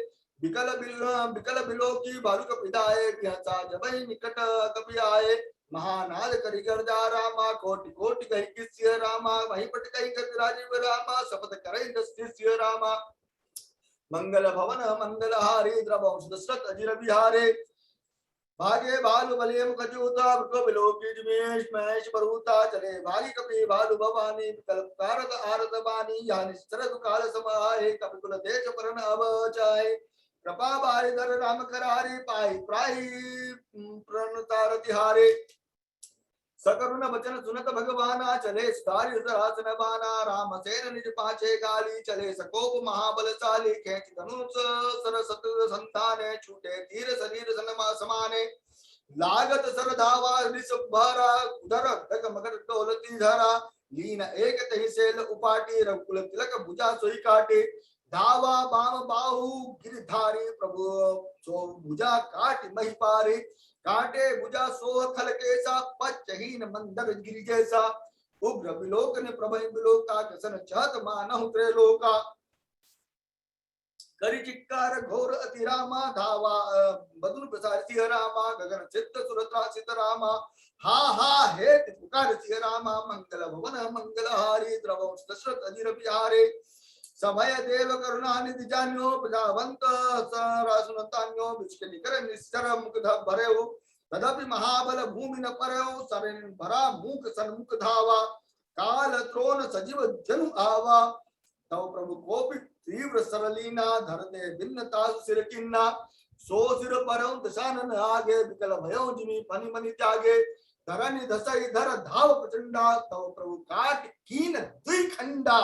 बिकल बिलो की बालुक पिताए बिहसा जबहि निकट कपि आए महानाद करि गर्जा रामा कोटि कोटि कहि किस्य रामा वही पट कहि कर राजीव रामा शपथ करे दस्य रामा मंगल भवन मंगल हारी द्रवं सुदशरथ अजिर बिहारे भागे भालु बलियम कजूता वृको बिलोकी जिमेश महेश परूता चले भागी कपि भालु भवानी विकल्प कारक आरत बानी यानि सरद काल समाये कपि कुल देश परन अब चाहे कृपा बारि धर राम करारी पाई प्राही प्रणतार तिहारे सकरुण वचन सुनत भगवाना चले सुधारि सरासन बाना राम सेन निज पाछे गाली चले सकोप महाबलशाली खेच धनुष सरसत संताने छूटे तीर शरीर सनमा समाने लागत सर धावा भारा उधर धक मगर डोलती धरा लीन एक तहि सेल उपाटी रघुकुल तिलक भुजा सोई काटे धावा बाम बाहु गिरधारी प्रभु सो भुजा काट मही पारे काटे भुजा सोह खल केसा पच्चहीन मंदर गिरि जैसा उग्र बिलोक ने प्रभय बिलोका कसन चहत मानहु त्रैलोका करि चिक्कार घोर अति रामा धावा बदुन प्रसार सिंह रामा गगन चित्त सुरत्रासित रामा हा हा हे पुकार सिंह रामा मंगल भवन मंगल हारी द्रवं दशरथ अजिर बिहारे समय देव करुणा निधि जान्यो प्रजावंत सुनतान्यो बिचके निकर निश्चर मुख भरेउ तदपि महाबल भूमि न परेउ सरेन भरा मुख सन्मुख धावा काल त्रोन सजीव जनु आवा तव प्रभु कोपि तीव्र सरलीना धर दे भिन्न तासु सिर किन्ना सो सिर परौ दशानन आगे विकल भयो जिमि फनि मनि त्यागे धरनि दसई धर धाव प्रचंडा तव प्रभु काट कीन द्विखंडा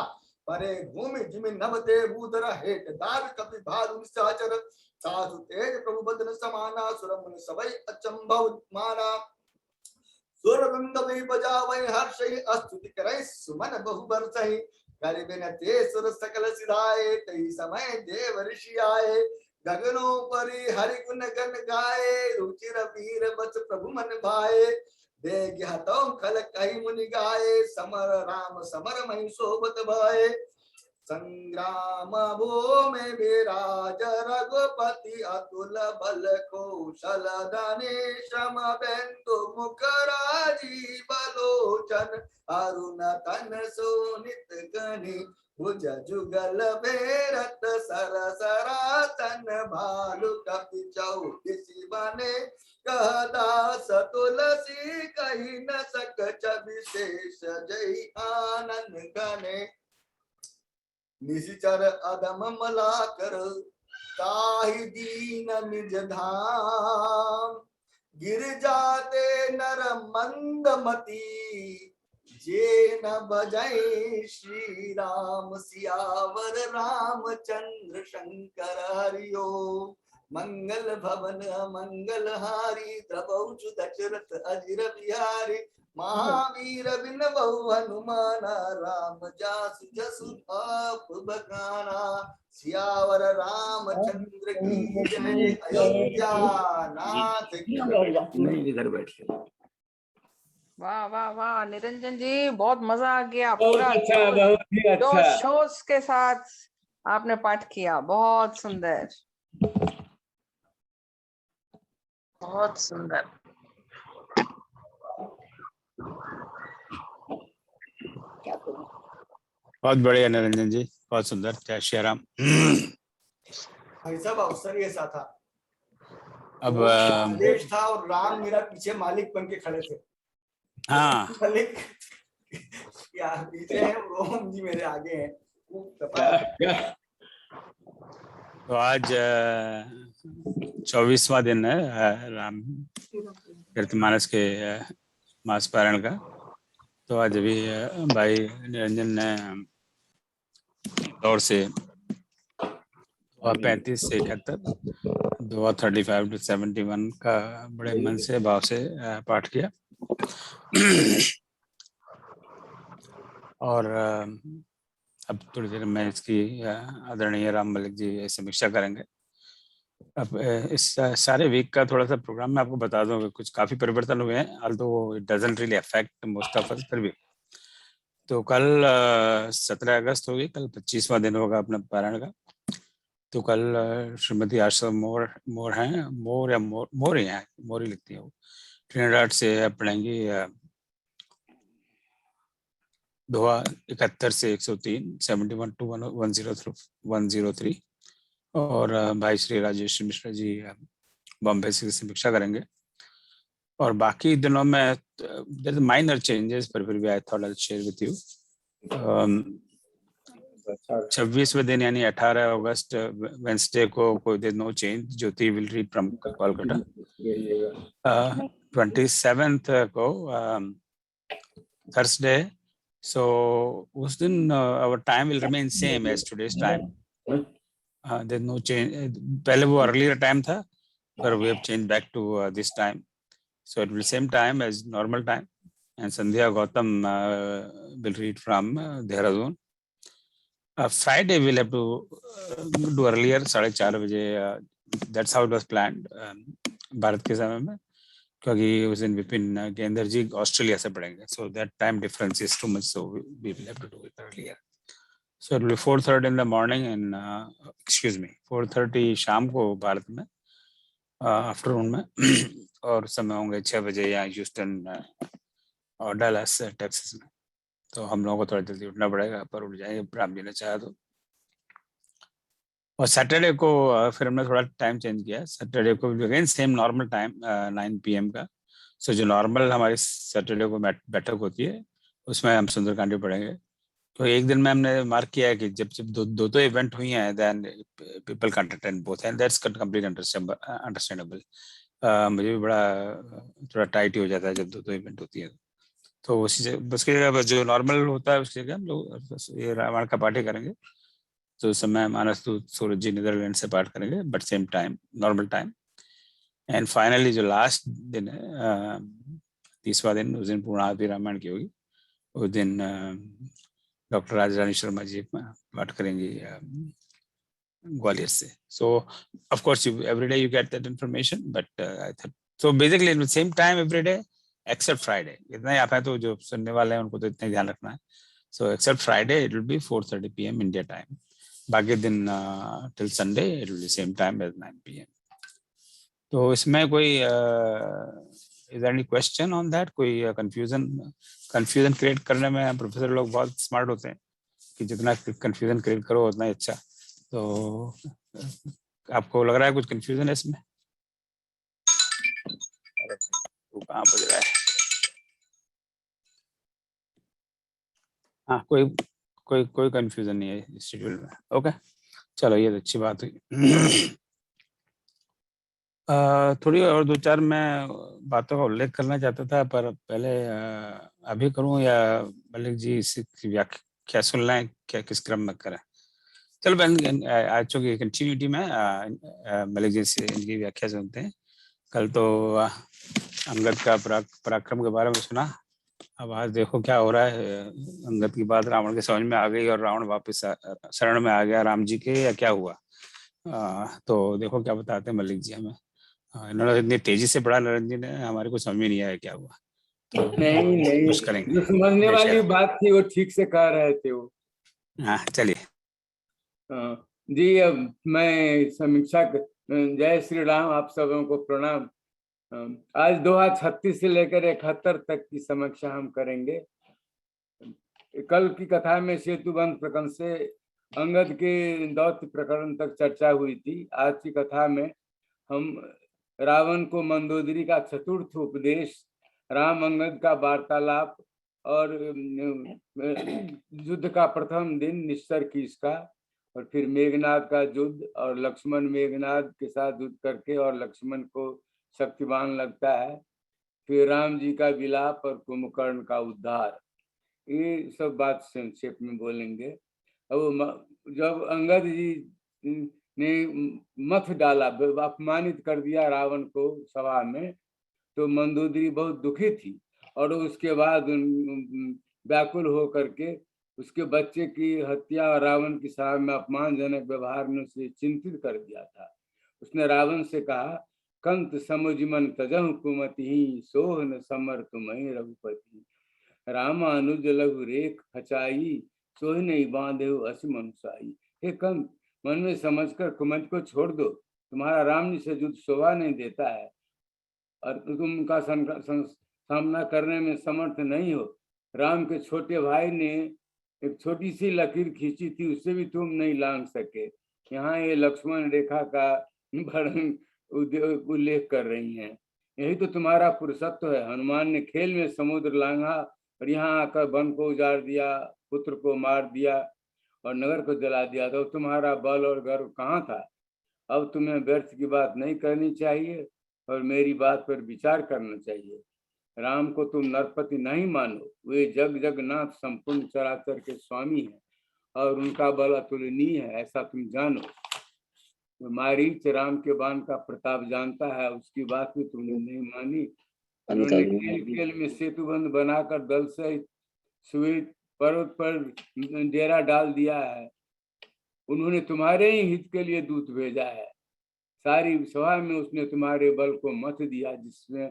परे भूमि जिमि नभते भूधर हेट दाव कपि भालु निशाचर साधु तेज प्रभु बदन समाना सुरमुनि सबै अचंभव माना सुरगंध वै बजावै हर्षै स्तुति करै सुमन बहु बरसै करि बिनते सुर सकल सिधाए तई समय देव ऋषि आए गगनों परि हरि गुण गन गाए रुचिर वीर बच प्रभु मन भाए देग हतौ खल कहि मुनि गाए समर राम समर महि सोबत भाए संग्राम भूमि विराज रघुपति अतुल बल कौशल धने श्रम बिंदु मुख राजीव लोचन अरुण तन सोनित गनि भुज जुगल बेरत सर सरातन भालु कपि चौकिसी बने कहदास तुलसी कही न सक विशेष जय आनंद गने निशिचर अदम मलाकर ताहि दीन निज धाम गिर जाते नर मंदमती जे न बजै श्री राम सियावर रामचंद्र शंकर हरिओ मंगल भवन मंगल हारी द्रवौ दशरथ अजिर बिहारी महावीर बिन बहु हनुमाना राम जासु जसु आप बखाना सियावर रामचंद्र की जय अयोध्या नाथ की नहीं इधर बैठ के वाह वाह वाह निरंजन जी, बहुत मजा आ गया। पूरा अच्छा, बहुत ही अच्छा। जोश होश के साथ आपने पाठ किया, बहुत सुंदर, बहुत सुंदर। बहुत बढ़िया निरंजन जी, बहुत सुंदर। जय श्री राम। भाई साहब अवसर ये ऐसा था, अब आदेश था और राम मेरा पीछे मालिक बन के खड़े थे। हाँ मलिक यार पीछे है, रोहन जी मेरे आगे हैं। तो आज 24वां दिन है राम कीर्तिमानस के मास पारायण का। तो आज अभी भाई निरंजन ने दौर से 35 से 71 35 to 71 का बड़े मन से भाव से पाठ किया। और अब थोड़ी देर में इसकी आदरणीय राम मलिक जी समीक्षा करेंगे। अब इस सारे वीक का थोड़ा सा प्रोग्राम मैं आपको बता दूं कि कुछ काफ़ी परिवर्तन हुए हैं, although it doesn't really affect most of us, फिर भी। तो कल 17 अगस्त होगी, कल 25वां दिन होगा अपना पारायण का। तो कल श्रीमती आशा मोर हैं, मोर ही हैं, मोर ही लिखती है वो, ट्रिनिडाड से पढ़ेंगी दोहा 71 से 103, 71 to 103। और भाई श्री राजेश मिश्रा जी बॉम्बे से समीक्षा करेंगे। और बाकी दिनों में देयर माइनर चेंजेस, पर फिर भी I thought I share with you. 26वें दिन यानी 18 अगस्त वेंसडे को कोई there no change, Jyoti will read from Kolkata. 27th को थर्सडे, सो उस दिन our time will remain same as today's time. There no change, पहले वो अर्लियर टाइम था पर we have change back to this time, so it will be same time as normal time, and Sandhya Gautam will read from Dehradun. Friday we'll have to do earlier 4:30 बजे, that's how it was planned Bharat के समय में, क्योंकि उस दिन विपिन गेंदर जी ऑस्ट्रेलिया से पढ़ेंगे, so that time difference is too much, so we will have to do it earlier. So it will be 4:30 in the morning and 4:30 शाम को भारत में, आफ्टरनून में, और समय होंगे 6 बजे यहाँ ह्यूस्टन और डैलस टेक्सास में। तो हम लोगों को थोड़ा जल्दी उठना पड़ेगा, पर उठ जाएंगे राम जी ने चाहा तो। और सैटरडे को फिर हमने थोड़ा टाइम चेंज किया, सैटरडे को again same normal time 9 PM का। सो जो नॉर्मल हमारी सैटरडे को बैठक होती है उसमें हम सुंदरकांड पढ़ेंगे। तो एक दिन में हमने मार्क किया है कि जब दो इवेंट हुई हैं, then people can attend both, and that's complete understandable. मुझे भी बड़ा थोड़ा टाइट ही हो जाता है जब दो इवेंट होती है। तो उसी से उसकी जगह जो नॉर्मल होता है उसकी जगह हम लोग ये रामायण का पाठ ही करेंगे। तो उस समय मानस दूत सूरज जी नीदरलैंड से पाठ करेंगे, but same time, normal time. And finally जो लास्ट दिन है 30वां दिन, उस दिन पूर्णाहुति रामायण की होगी। उस दिन डॉक्टर राजरानी शर्मा जी पाठ करेंगी ग्वालियर से। So of course every day you get that information, but I thought so basically same time every day except Friday. इतना ही आप है तो जो सुनने वाले हैं उनको तो इतना ही ध्यान रखना है। So except Friday it will be 4:30 PM India time. बाकी दिन till Sunday it will be same time as 9 PM। तो इसमें कोई is there any question on that? कोई कंफ्यूजन क्रिएट करने में प्रोफेसर लोग बहुत स्मार्ट होते हैं कि जितना कंफ्यूजन क्रिएट करो उतना ही अच्छा। तो आपको लग रहा है कुछ कंफ्यूजन है इसमें? तो कहाँ बज रहा है? हाँ, कोई कंफ्यूजन नहीं है शेड्यूल में। ओके, चलो ये तो अच्छी बात हुई। थोड़ी और 2-4 मैं बातों का उल्लेख करना चाहता था, पर पहले अभी करूं या मलिक जी इसकी व्याख्या सुन लें, क्या किस क्रम में करें? चलो बहन आज की कंटिन्यूटी में मलिक जी से इनकी व्याख्या सुनते हैं। कल तो अंगद का पराक्रम के बारे में सुना, अब आज देखो क्या हो रहा है। अंगद की बात रावण के समझ में आ गई और रावण वापस शरण में आ गया राम जी के, या क्या हुआ? तो देखो क्या बताते हैं मलिक जी हमें। इन्होंने इतनी तेजी से पढ़ा निरंजन ने, हमारे को समझ में नहीं आया क्या हुआ। तो नहीं, कुछ करेंगे, जो समझने वाली बात थी वो ठीक से कह रहे थे वो। हाँ चलिए। जी, अब मैं समीक्षा जय श्री राम, आप सबों को प्रणाम। आज दोहा 36 से लेकर 71 तक की समीक्षा हम करेंगे। कल की कथा में सेतुबंध प्रकरण से अंगद के दौत्य प्रकरण तक चर्चा हुई थी। आज की कथा में हम रावण को मंदोदरी का चतुर्थ उपदेश राम अंगद का वार्तालाप और युद्ध का प्रथम दिन निश्चर कीस का, और फिर मेघनाद का युद्ध और लक्ष्मण मेघनाद के साथ युद्ध करके और लक्ष्मण को शक्तिवान लगता है, फिर राम जी का विलाप और कुंभकर्ण का उद्धार, ये सब बात संक्षेप में बोलेंगे। अब जब अंगद जी ने मथ डाला, अपमानित कर दिया रावण को सभा में, तो मंदोदरी बहुत दुखी थी और उसके बाद व्याकुल हो करके उसके बच्चे की हत्या और रावण की सभा में अपमानजनक व्यवहार ने उसे चिंतित कर दिया था। उसने रावण से कहा, कंत समुझमन तजहु कुमति, सोह न समर तुम्हें रघुपति, रामानुज लघु रेख खचाई, सोह नहीं बांधे असी मनुसाई। हे कंत, मन में समझकर कुमति को छोड़ दो, तुम्हारा राम जी से युद्ध शोभा नहीं देता है और तुम उनका सामना करने में समर्थ नहीं हो। राम के छोटे भाई ने एक छोटी सी लकीर खींची थी, उससे भी तुम नहीं लांघ सके। यहाँ ये लक्ष्मण रेखा का उल्लेख कर रही हैं। यही तो तुम्हारा पुरुषत्व है। हनुमान ने खेल में समुद्र लांघा और यहाँ आकर वन को उजाड़ दिया, पुत्र को मार दिया और नगर को जला दिया। तो तुम्हारा बल और गर्व कहाँ था? अब तुम्हें व्यर्थ की बात नहीं करनी चाहिए और मेरी बात पर विचार करना चाहिए। राम को तुम नरपति नहीं मानो, वे जग जगन्नाथ संपूर्ण चराचर के स्वामी हैं और उनका बल अतुलनीय है, ऐसा तुम जानो। मारीच राम के बाण का प्रताप जानता है, उसकी बात भी तुमने नहीं मानी। उन्होंने खेल खेल में सेतुबंध बनाकर दल से श्वेत पर्वत पर डेरा डाल दिया है। उन्होंने तुम्हारे ही हित के लिए दूत भेजा है। सारी सभा में उसने तुम्हारे बल को मत दिया। जिसमें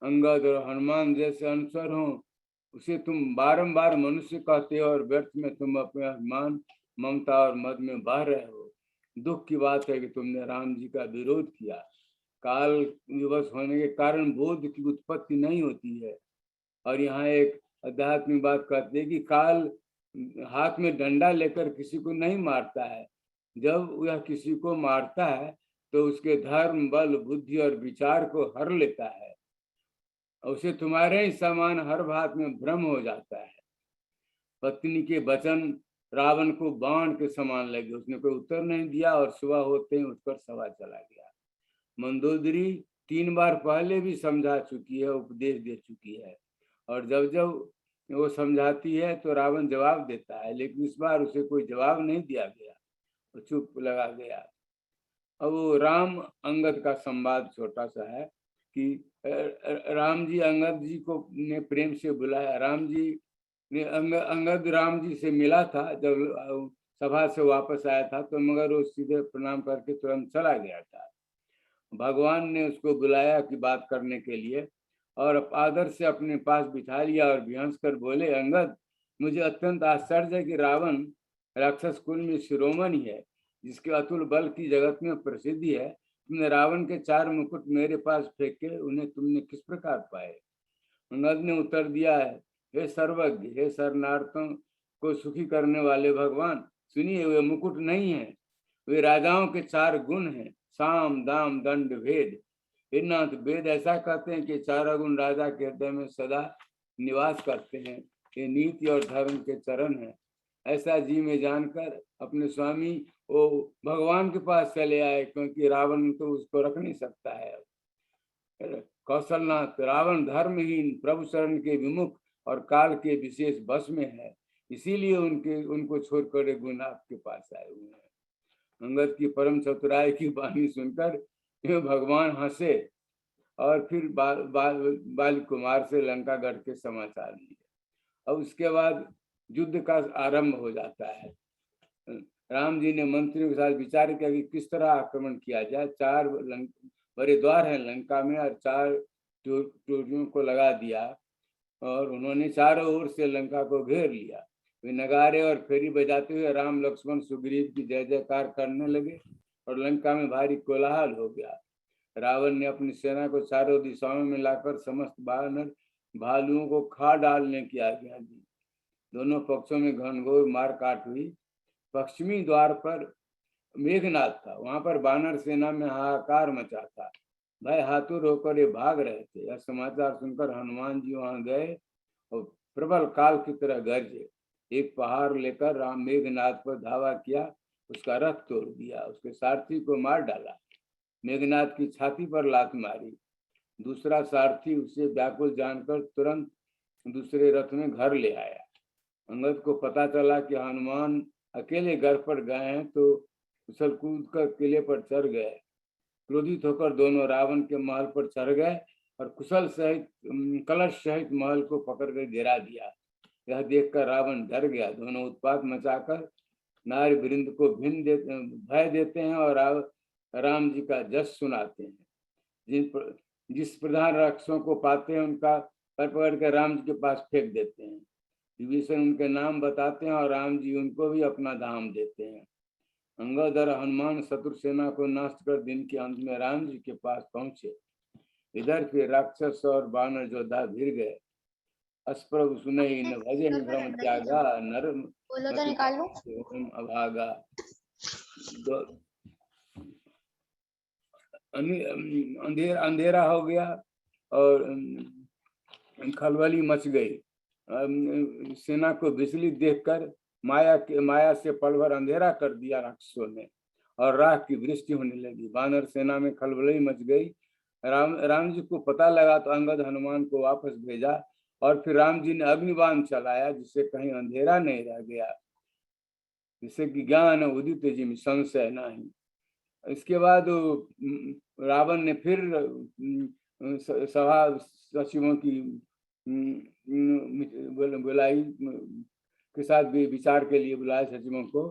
अंगद और हनुमान जैसे अनुसर हो, उसे तुम बारंबार मनुष्य कहते हो और व्यर्थ में तुम अपने अभिमान, ममता और मद में बह रहे हो। दुख की बात है कि तुमने राम जी का विरोध किया। काल विवश होने के कारण बोध की उत्पत्ति नहीं होती है। और यहाँ एक आध्यात्मिक बात कहते हैं कि काल हाथ में डंडा लेकर किसी को नहीं मारता है। जब वह किसी को मारता है तो उसके धर्म, बल, बुद्धि और विचार को हर लेता है। उसे तुम्हारे ही समान हर बात में भ्रम हो जाता है। पत्नी के वचन रावण को बाण के समान लगे। उसने कोई उत्तर नहीं दिया और सुबह होते ही उठकर सभा चला गया। मंदोदरी 3 बार पहले भी समझा चुकी है, उपदेश दे चुकी है, और जब जब वो समझाती है तो रावण जवाब देता है, लेकिन इस बार उसे कोई जवाब नहीं दिया गया, वो चुप लगा गया। अब वो राम अंगद का संवाद छोटा सा है कि राम जी अंगद जी को ने प्रेम से बुलाया। राम जी ने अंगद राम जी से मिला था जब सभा से वापस आया था, तो मगर वो सीधे प्रणाम करके तुरंत चला गया था। भगवान ने उसको बुलाया कि बात करने के लिए, और आदर से अपने पास बिठा लिया और बेहंस कर बोले, अंगद, मुझे अत्यंत आश्चर्य है कि रावण राक्षस कुल में शिरोमणि है, जिसके अतुल बल की जगत में प्रसिद्धि है। तुमने रावण के 4 मुकुट मेरे पास फेंके, उन्हें तुमने किस प्रकार पाए? अंगद ने उत्तर दिया है, हे सर्वज्ञ, हे शरणार्थों को सुखी करने वाले भगवान, सुनिए, वे मुकुट नहीं है, वे राजाओं के 4 गुण हैं, साम, दाम, दंड, भेद। नाथ, वेद ऐसा कहते हैं कि 4 गुण राजा के हृदय में सदा निवास करते हैं। ये नीति और धर्म के चरण हैं। ऐसा जी में जानकर अपने स्वामी वो भगवान के पास चले आए, क्योंकि रावण तो उसको रख नहीं सकता है। कौशलनाथ, रावण धर्महीन, प्रभु शरण के विमुख और काल के विशेष बस में है, इसीलिए उनको छोड़कर गुण आपके पास आए हुए हैं। अंगद की परम चतुराई की वाणी सुनकर भगवान हंसे और फिर बाल कुमार से लंका गढ़ के समाचार लिए। अब उसके बाद युद्ध का आरंभ हो जाता है। राम जी ने मंत्रियों के साथ विचार किया कि किस तरह आक्रमण किया जाए। 4 बड़े द्वार हैं लंका में और 4 टोरियों को लगा दिया और उन्होंने चारों ओर से लंका को घेर लिया। वे नगारे और फेरी बजाते हुए राम, लक्ष्मण, सुग्रीव की जय जयकार करने लगे और लंका में भारी कोलाहल हो गया। रावण ने अपनी सेना को चारों दिशाओं में लाकर समस्त वानर भालुओं को खा डालने की आज्ञा दी। दोनों पक्षों में घनघोर मारकाट हुई। पश्चिमी द्वार पर मेघनाद था, वहां पर वानर सेना में हाहाकार मचा था। भय हाथुर होकर ये भाग रहे थे। यह समाचार सुनकर हनुमान जी वहां गए और प्रबल काल की तरह गरजे। एक पहाड़ लेकर राम मेघनाथ पर धावा किया, उसका रथ तोड़ दिया, उसके सारथी को मार डाला, मेघनाथ की छाती पर लात मारी। दूसरा सारथी उसे व्याकुल जानकर तुरंत दूसरे रथ में घर ले आया। अंगद को पता चला कि हनुमान अकेले घर पर गए हैं तो उछल कूद कर किले पर चढ़ गए। क्रोधित होकर दोनों रावण के महल पर चढ़ गए और कुशल सहित कलश सहित महल को पकड़कर गिरा दिया। यह देखकर रावण डर गया। दोनों उत्पात मचाकर नारी वृंद को भय देते हैं और राम जी का जस सुनाते हैं। जिस प्रधान राक्षसों को पाते हैं उनका पर पकड़ कर राम जी के पास फेंक देते हैं। विभीषण उनके नाम बताते हैं और राम जी उनको भी अपना धाम देते हैं। अंगद और हनुमान शत्रु सेना को नष्ट कर दिन के अंत में राम जी के पास पहुंचे। इधर फिर राक्षस और बानर योद्धा भिड़ गए। अस्प्रभु सुने न भजे भ्रम त्यागा, नर अभागा। अंधेरा हो गया और खलबली मच गई। सेना को विचलित देखकर माया से पल भर अंधेरा कर दिया राक्षसों ने और राख की वृष्टि होने लगी। बानर सेना में खलबली मच गई। राम जी को पता लगा तो अंगद हनुमान को वापस भेजा और फिर राम जी ने अग्निबाण चलाया जिससे कहीं अंधेरा नहीं रह गया, जिससे कि ज्ञान उदित जी में संशय नहीं। इसके बाद रावण ने फिर सभा सचिवों की बुलाई के साथ भी विचार के लिए बुलाया सचिवों को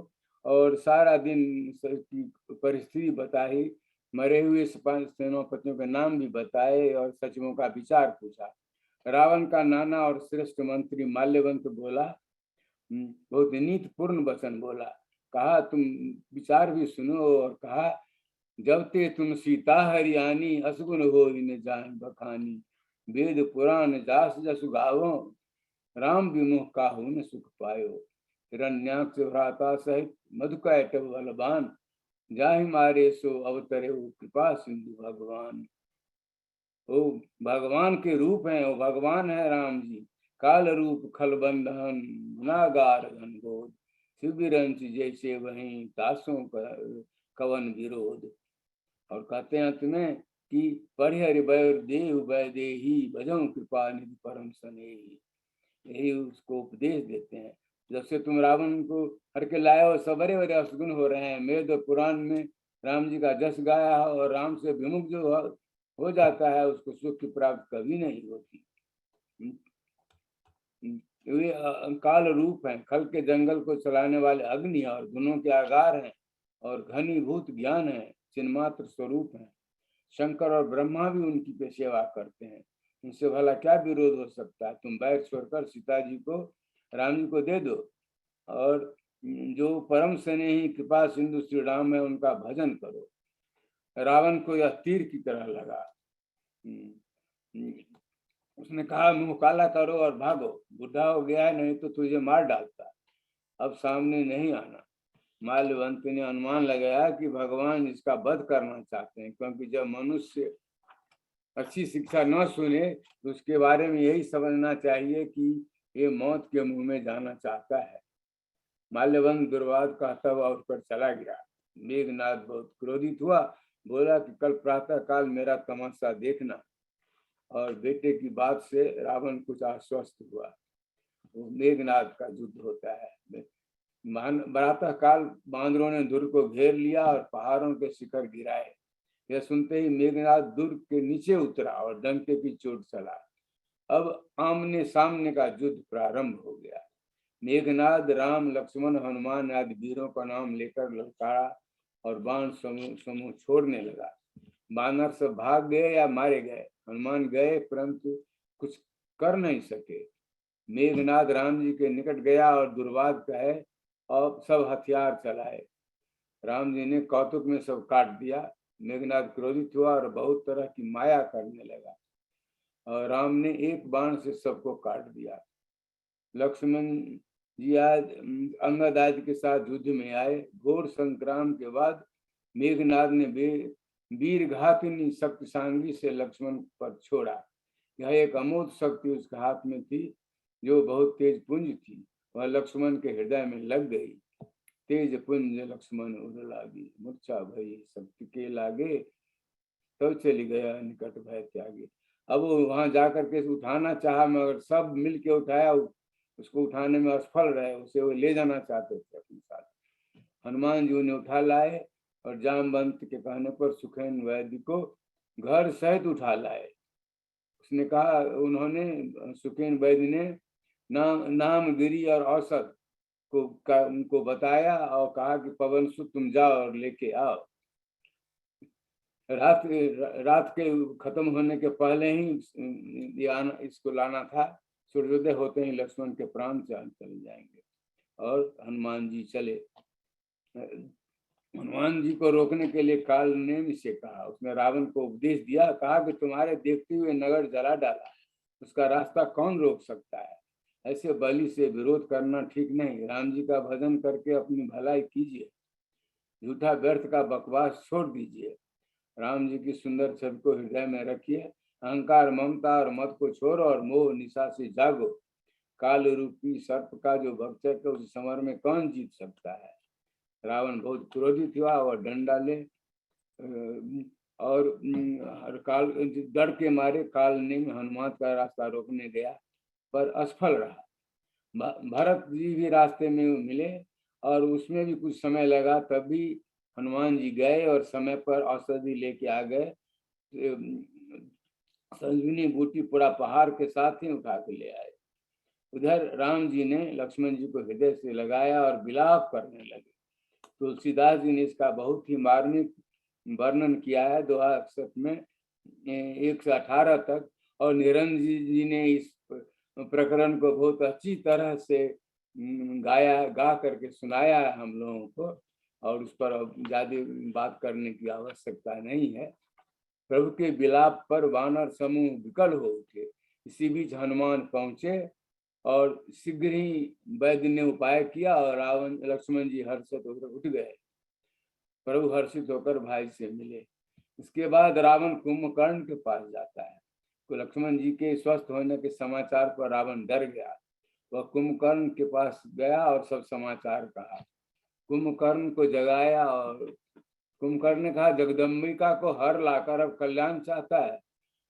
और सारा दिन की परिस्थिति बताई, मरे हुए सेनापतियों के नाम भी बताए और सचिवों का विचार पूछा। रावण का नाना और श्रेष्ठ मंत्री माल्यवंत बोला, बहुत नीतिपूर्ण वचन बोला। कहा तुम विचार भी सुनो और कहा जब ते तुम सीता हरियाणी, असगुन हो इन जान बखानी, वेद पुराण जास जसु गावो, राम विमुख काहू न सुख पायो, हिरण्याक्ष भ्राता सहित मधुकैटभ बलवान, जाहि मारे सो अवतरे कृपा सिंधु भगवान। ओ भगवान के रूप हैं, वो भगवान है राम जी। काल रूप खल बंधन गुनागार घनघोर, शिविरंश जैसे वहीं तासों कवन विरोध। और कहते हैं तुम्हें कि परिहर बैर देव वैदेही, भजऊ कृपा निधि परम स्नेही। यही उसको उपदेश देते हैं। जब से तुम रावण को हर के लाए हो सब बड़े बड़े असगुन हो रहे हैं। वेद पुराण में राम जी का जस गाया और राम से विमुख जो हो जाता है उसको सुख की प्राप्ति कभी नहीं होती। वे काल रूप हैं, खल के जंगल को चलाने वाले अग्नि और गुणों के आगार हैं और घनीभूत ज्ञान है, चिन्मात्र स्वरूप है। शंकर और ब्रह्मा भी उनकी पे सेवा करते हैं, उनसे भला क्या विरोध हो सकता है। तुम बैर छोड़कर सीता जी को राम जी को दे दो और जो परम स्नेही कृपा सिंधु श्री राम है उनका भजन करो। रावण को यह तीर की तरह लगा। उसने कहा मुंह काला करो और भागो, बुढ़ा हो गया है नहीं तो तुझे मार डालता, अब सामने नहीं आना। माल्यवंत ने अनुमान लगाया कि भगवान इसका वध करना चाहते हैं, क्योंकि जब मनुष्य अच्छी शिक्षा न सुने तो उसके बारे में यही समझना चाहिए कि ये मौत के मुंह में जाना चाहता है। माल्यवंत दुर्वाद कहता हुआ उठ कर चला गया। मेघनाथ बहुत क्रोधित हुआ, बोला कि कल प्रातः काल मेरा तमाशा देखना। और बेटे की बात से रावण कुछ आश्वस्त हुआ। वो मेघनाथ का युद्ध होता है। प्रातः काल बांदरों ने दुर्ग को घेर लिया और पहाड़ों के शिखर गिराए। यह सुनते ही मेघनाथ दुर्ग के नीचे उतरा और डंके की चोट चला। अब आमने सामने का युद्ध प्रारंभ हो गया। मेघनाथ राम लक्ष्मण हनुमान आदि वीरों का नाम लेकर ललकारा और बाण समूह छोड़ने लगा। बानर सब भाग गए या मारे गए। हनुमान गए परंतु कुछ कर नहीं सके। मेघनाथ राम जी के निकट गया और दुर्वाद कहे और सब हथियार चलाए। राम जी ने कौतुक में सब काट दिया। मेघनाथ क्रोधित हुआ और बहुत तरह की माया करने लगा और राम ने एक बाण से सबको काट दिया। लक्ष्मण जी आज अंगद आदि के साथ युद्ध में आए। घोर संग्राम के बाद मेघनाथ ने वीर घातिनी शक्ति सांगी से लक्ष्मण पर छोड़ा। यह एक अमोघ शक्ति उसके हाथ में थी जो बहुत तेज पुंज थी, वह लक्ष्मण के हृदय में लग गई। तेज पुंज लक्ष्मण उड़ लागी, मूर्छा भई शक्ति के लागे, तब चली गया निकट भय त्यागे। अब वो वहां जाकर के उठाना चाहा, मगर सब मिल के उठाया, उसको उठाने में असफल रहे, उसे वो ले जाना चाहते थे अपने साथ। हनुमान जी उन्हें उठा लाए और जामवंत के कहने पर सुखेन वैद्य को घर सहित उठा लाए। उसने कहा, उन्होंने सुखेन वैद्य ने नाम गिरी और औसत को उनको बताया और कहा कि पवन सुत तुम जाओ और लेके आओ। रात के खत्म होने के पहले ही इसको लाना था। सूर्योदय होते ही लक्ष्मण के प्राण चले जाएंगे। और हनुमान जी चले। हनुमान जी को रोकने के लिए काल ने से कहा, उसने रावण को उपदेश दिया, कहा कि तुम्हारे देखते हुए नगर जला डाला, उसका रास्ता कौन रोक सकता है? ऐसे बलि से विरोध करना ठीक नहीं। राम जी का भजन करके अपनी भलाई कीजिए, झूठा व्यर्थ का बकवास छोड़ दीजिए। राम जी की सुंदर छवि को हृदय में रखिए, अहंकार ममता और मत को छोड़ो और मोह निशा से जागो। काल रूपी सर्प का जो भक्त है तो उस समर में कौन जीत सकता है? रावण बहुत क्रोधित हुआ और डंडा ले और काल डर के मारे काल ने हनुमान का रास्ता रोकने गया पर असफल रहा। भरत जी भी रास्ते में मिले और उसमें भी कुछ समय लगा, तभी हनुमान जी गए और समय पर औषधि लेके आ गए। संजीवनी बूटी पूरा पहाड़ के साथ ही उठा के ले आए। उधर राम जी ने लक्ष्मण जी को हृदय से लगाया और विलाप करने लगे। तुलसीदास जी ने इसका बहुत ही मार्मिक वर्णन किया है दोहा अक्षत में 1 से 18 तक, और निरंजन जी ने इस प्रकरण को बहुत अच्छी तरह से गा करके सुनाया है हम लोगों को, और उस पर ज्यादा बात करने की आवश्यकता नहीं है। प्रभु के विलाप पर वानर समूह विकल हो उठे। इसी बीच हनुमान पहुंचे और शीघ्र ही वैद्य ने उपाय किया और रावण लक्ष्मण जी हर्षित होकर उठ गए। प्रभु हर्षित होकर भाई से मिले। इसके बाद रावण कुंभकर्ण के पास जाता है। तो लक्ष्मण जी के स्वस्थ होने के समाचार पर रावण डर गया। वह कुंभकर्ण के पास गया और सब समाचार कहा। कुंभकर्ण को जगाया और कुंभकर्ण ने कहा, जगदम्बिका को हर लाकर अब कल्याण चाहता है,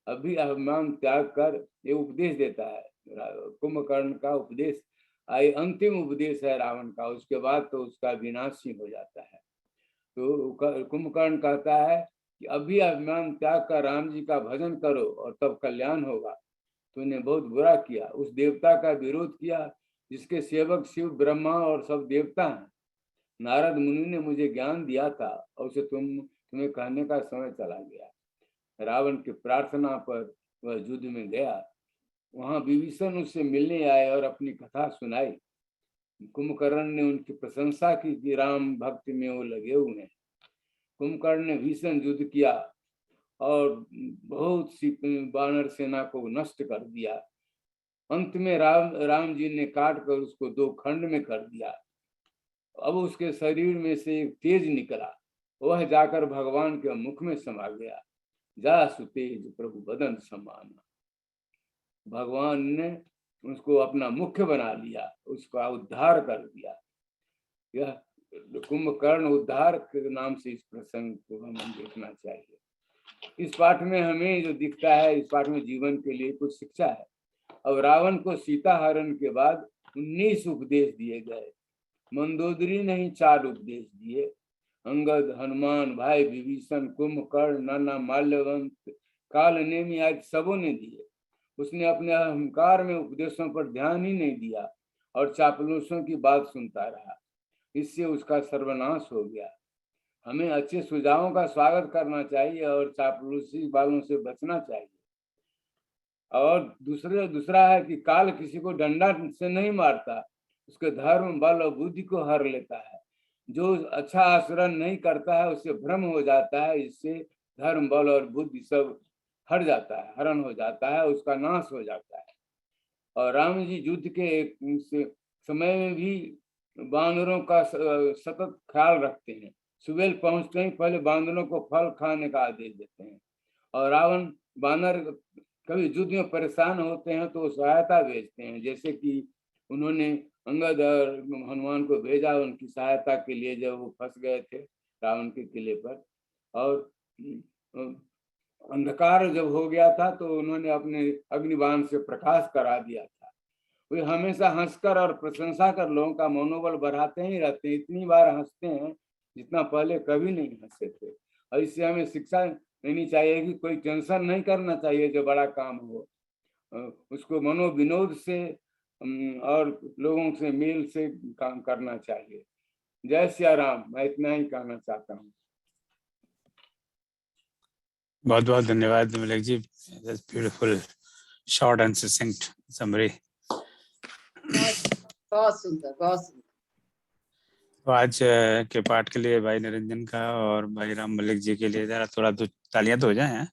अभी अभिमान त्याग कर, ये उपदेश देता है। कुंभकर्ण का उपदेश अंतिम उपदेश है रावण का, उसके बाद तो उसका विनाश ही हो जाता है। तो कुंभकर्ण कहता है कि अभी अभिमान त्याग कर राम जी का भजन करो और तब कल्याण होगा। तूने बहुत बुरा किया, उस देवता का विरोध किया जिसके सेवक शिव ब्रह्मा और सब देवता हैं। नारद मुनि ने मुझे ज्ञान दिया था और उसे तुम्हें कहने का समय चला गया। रावण की प्रार्थना पर वह युद्ध में गया। वहां विभीषण उससे मिलने आए और अपनी कथा सुनाई। कुंभकर्ण ने उनकी प्रशंसा की कि राम भक्ति में वो लगे हुए हैं। कुंभकर्ण ने भीषण युद्ध किया और बहुत सी वानर सेना को नष्ट कर दिया। अंत में राम जी ने काट कर उसको 2 खंड में कर दिया। अब उसके शरीर में से एक तेज निकला, वह जाकर भगवान के मुख में समा गया। जा सुतेज प्रभु बदन समाना। भगवान ने उसको अपना मुख्य बना लिया, उसका उद्धार कर दिया। यह कुंभकर्ण उद्धार के नाम से इस प्रसंग को हमें देखना चाहिए। इस पाठ में हमें जो दिखता है, इस पाठ में जीवन के लिए कुछ शिक्षा है। अब रावण को सीता हरण के बाद 19 उपदेश दिए गए। मंदोदरी ने ही 4 उपदेश दिए। अंगद, हनुमान, भाई विभीषण, कुंभकर्ण, नाना माल्यवंत, काल नेमी आदि सबों ने दिए। उसने अपने अहंकार में उपदेशों पर ध्यान ही नहीं दिया और चापलूसों की बात सुनता रहा। इससे उसका सर्वनाश हो गया। हमें अच्छे सुझावों का स्वागत करना चाहिए और चापलूसी वालों से बचना चाहिए। और दूसरा है कि काल किसी को डंडा से नहीं मारता, उसके धर्म, बल और बुद्धि को हर लेता है। जो अच्छा आचरण नहीं करता है उससे भ्रम हो जाता है, इससे धर्म, बल और बुद्धि सब हट जाता है, हरण हो जाता है, उसका नाश हो जाता है। और राम जी युद्ध के एक समय में भी वानरों का सतत ख्याल रखते हैं, सुबेल पहुंचते ही पहले बांदरों को फल खाने का आदेश देते हैं, और रावण बानर कभी युद्ध में परेशान होते हैं तो सहायता भेजते हैं, जैसे कि उन्होंने अंगद और हनुमान को भेजा उनकी सहायता के लिए जब वो फंस गए थे रावण के किले पर। और अंधकार जब हो गया था तो उन्होंने अपने अग्निबाण से प्रकाश करा दिया था। वे हमेशा हंसकर और प्रशंसा कर लोगों का मनोबल बढ़ाते ही रहते हैं, इतनी बार हंसते हैं जितना पहले कभी नहीं हंसे थे। और इससे हमें शिक्षा लेनी चाहिए कि कोई टेंशन नहीं करना चाहिए, जो बड़ा काम हो उसको मनोविनोद से और लोगों से मेल से काम करना चाहिए। जय सिया राम। मैं इतना ही कहना चाहता हूँ। बहुत बहुत धन्यवाद Malik ji, beautiful short and succinct summary. बहुत सुंदर, बहुत सुंदर। तो आज के पाठ के लिए भाई निरंजन का और भाई राम मलिक जी के लिए जरा थोड़ा तो तालियां तो हो जाए।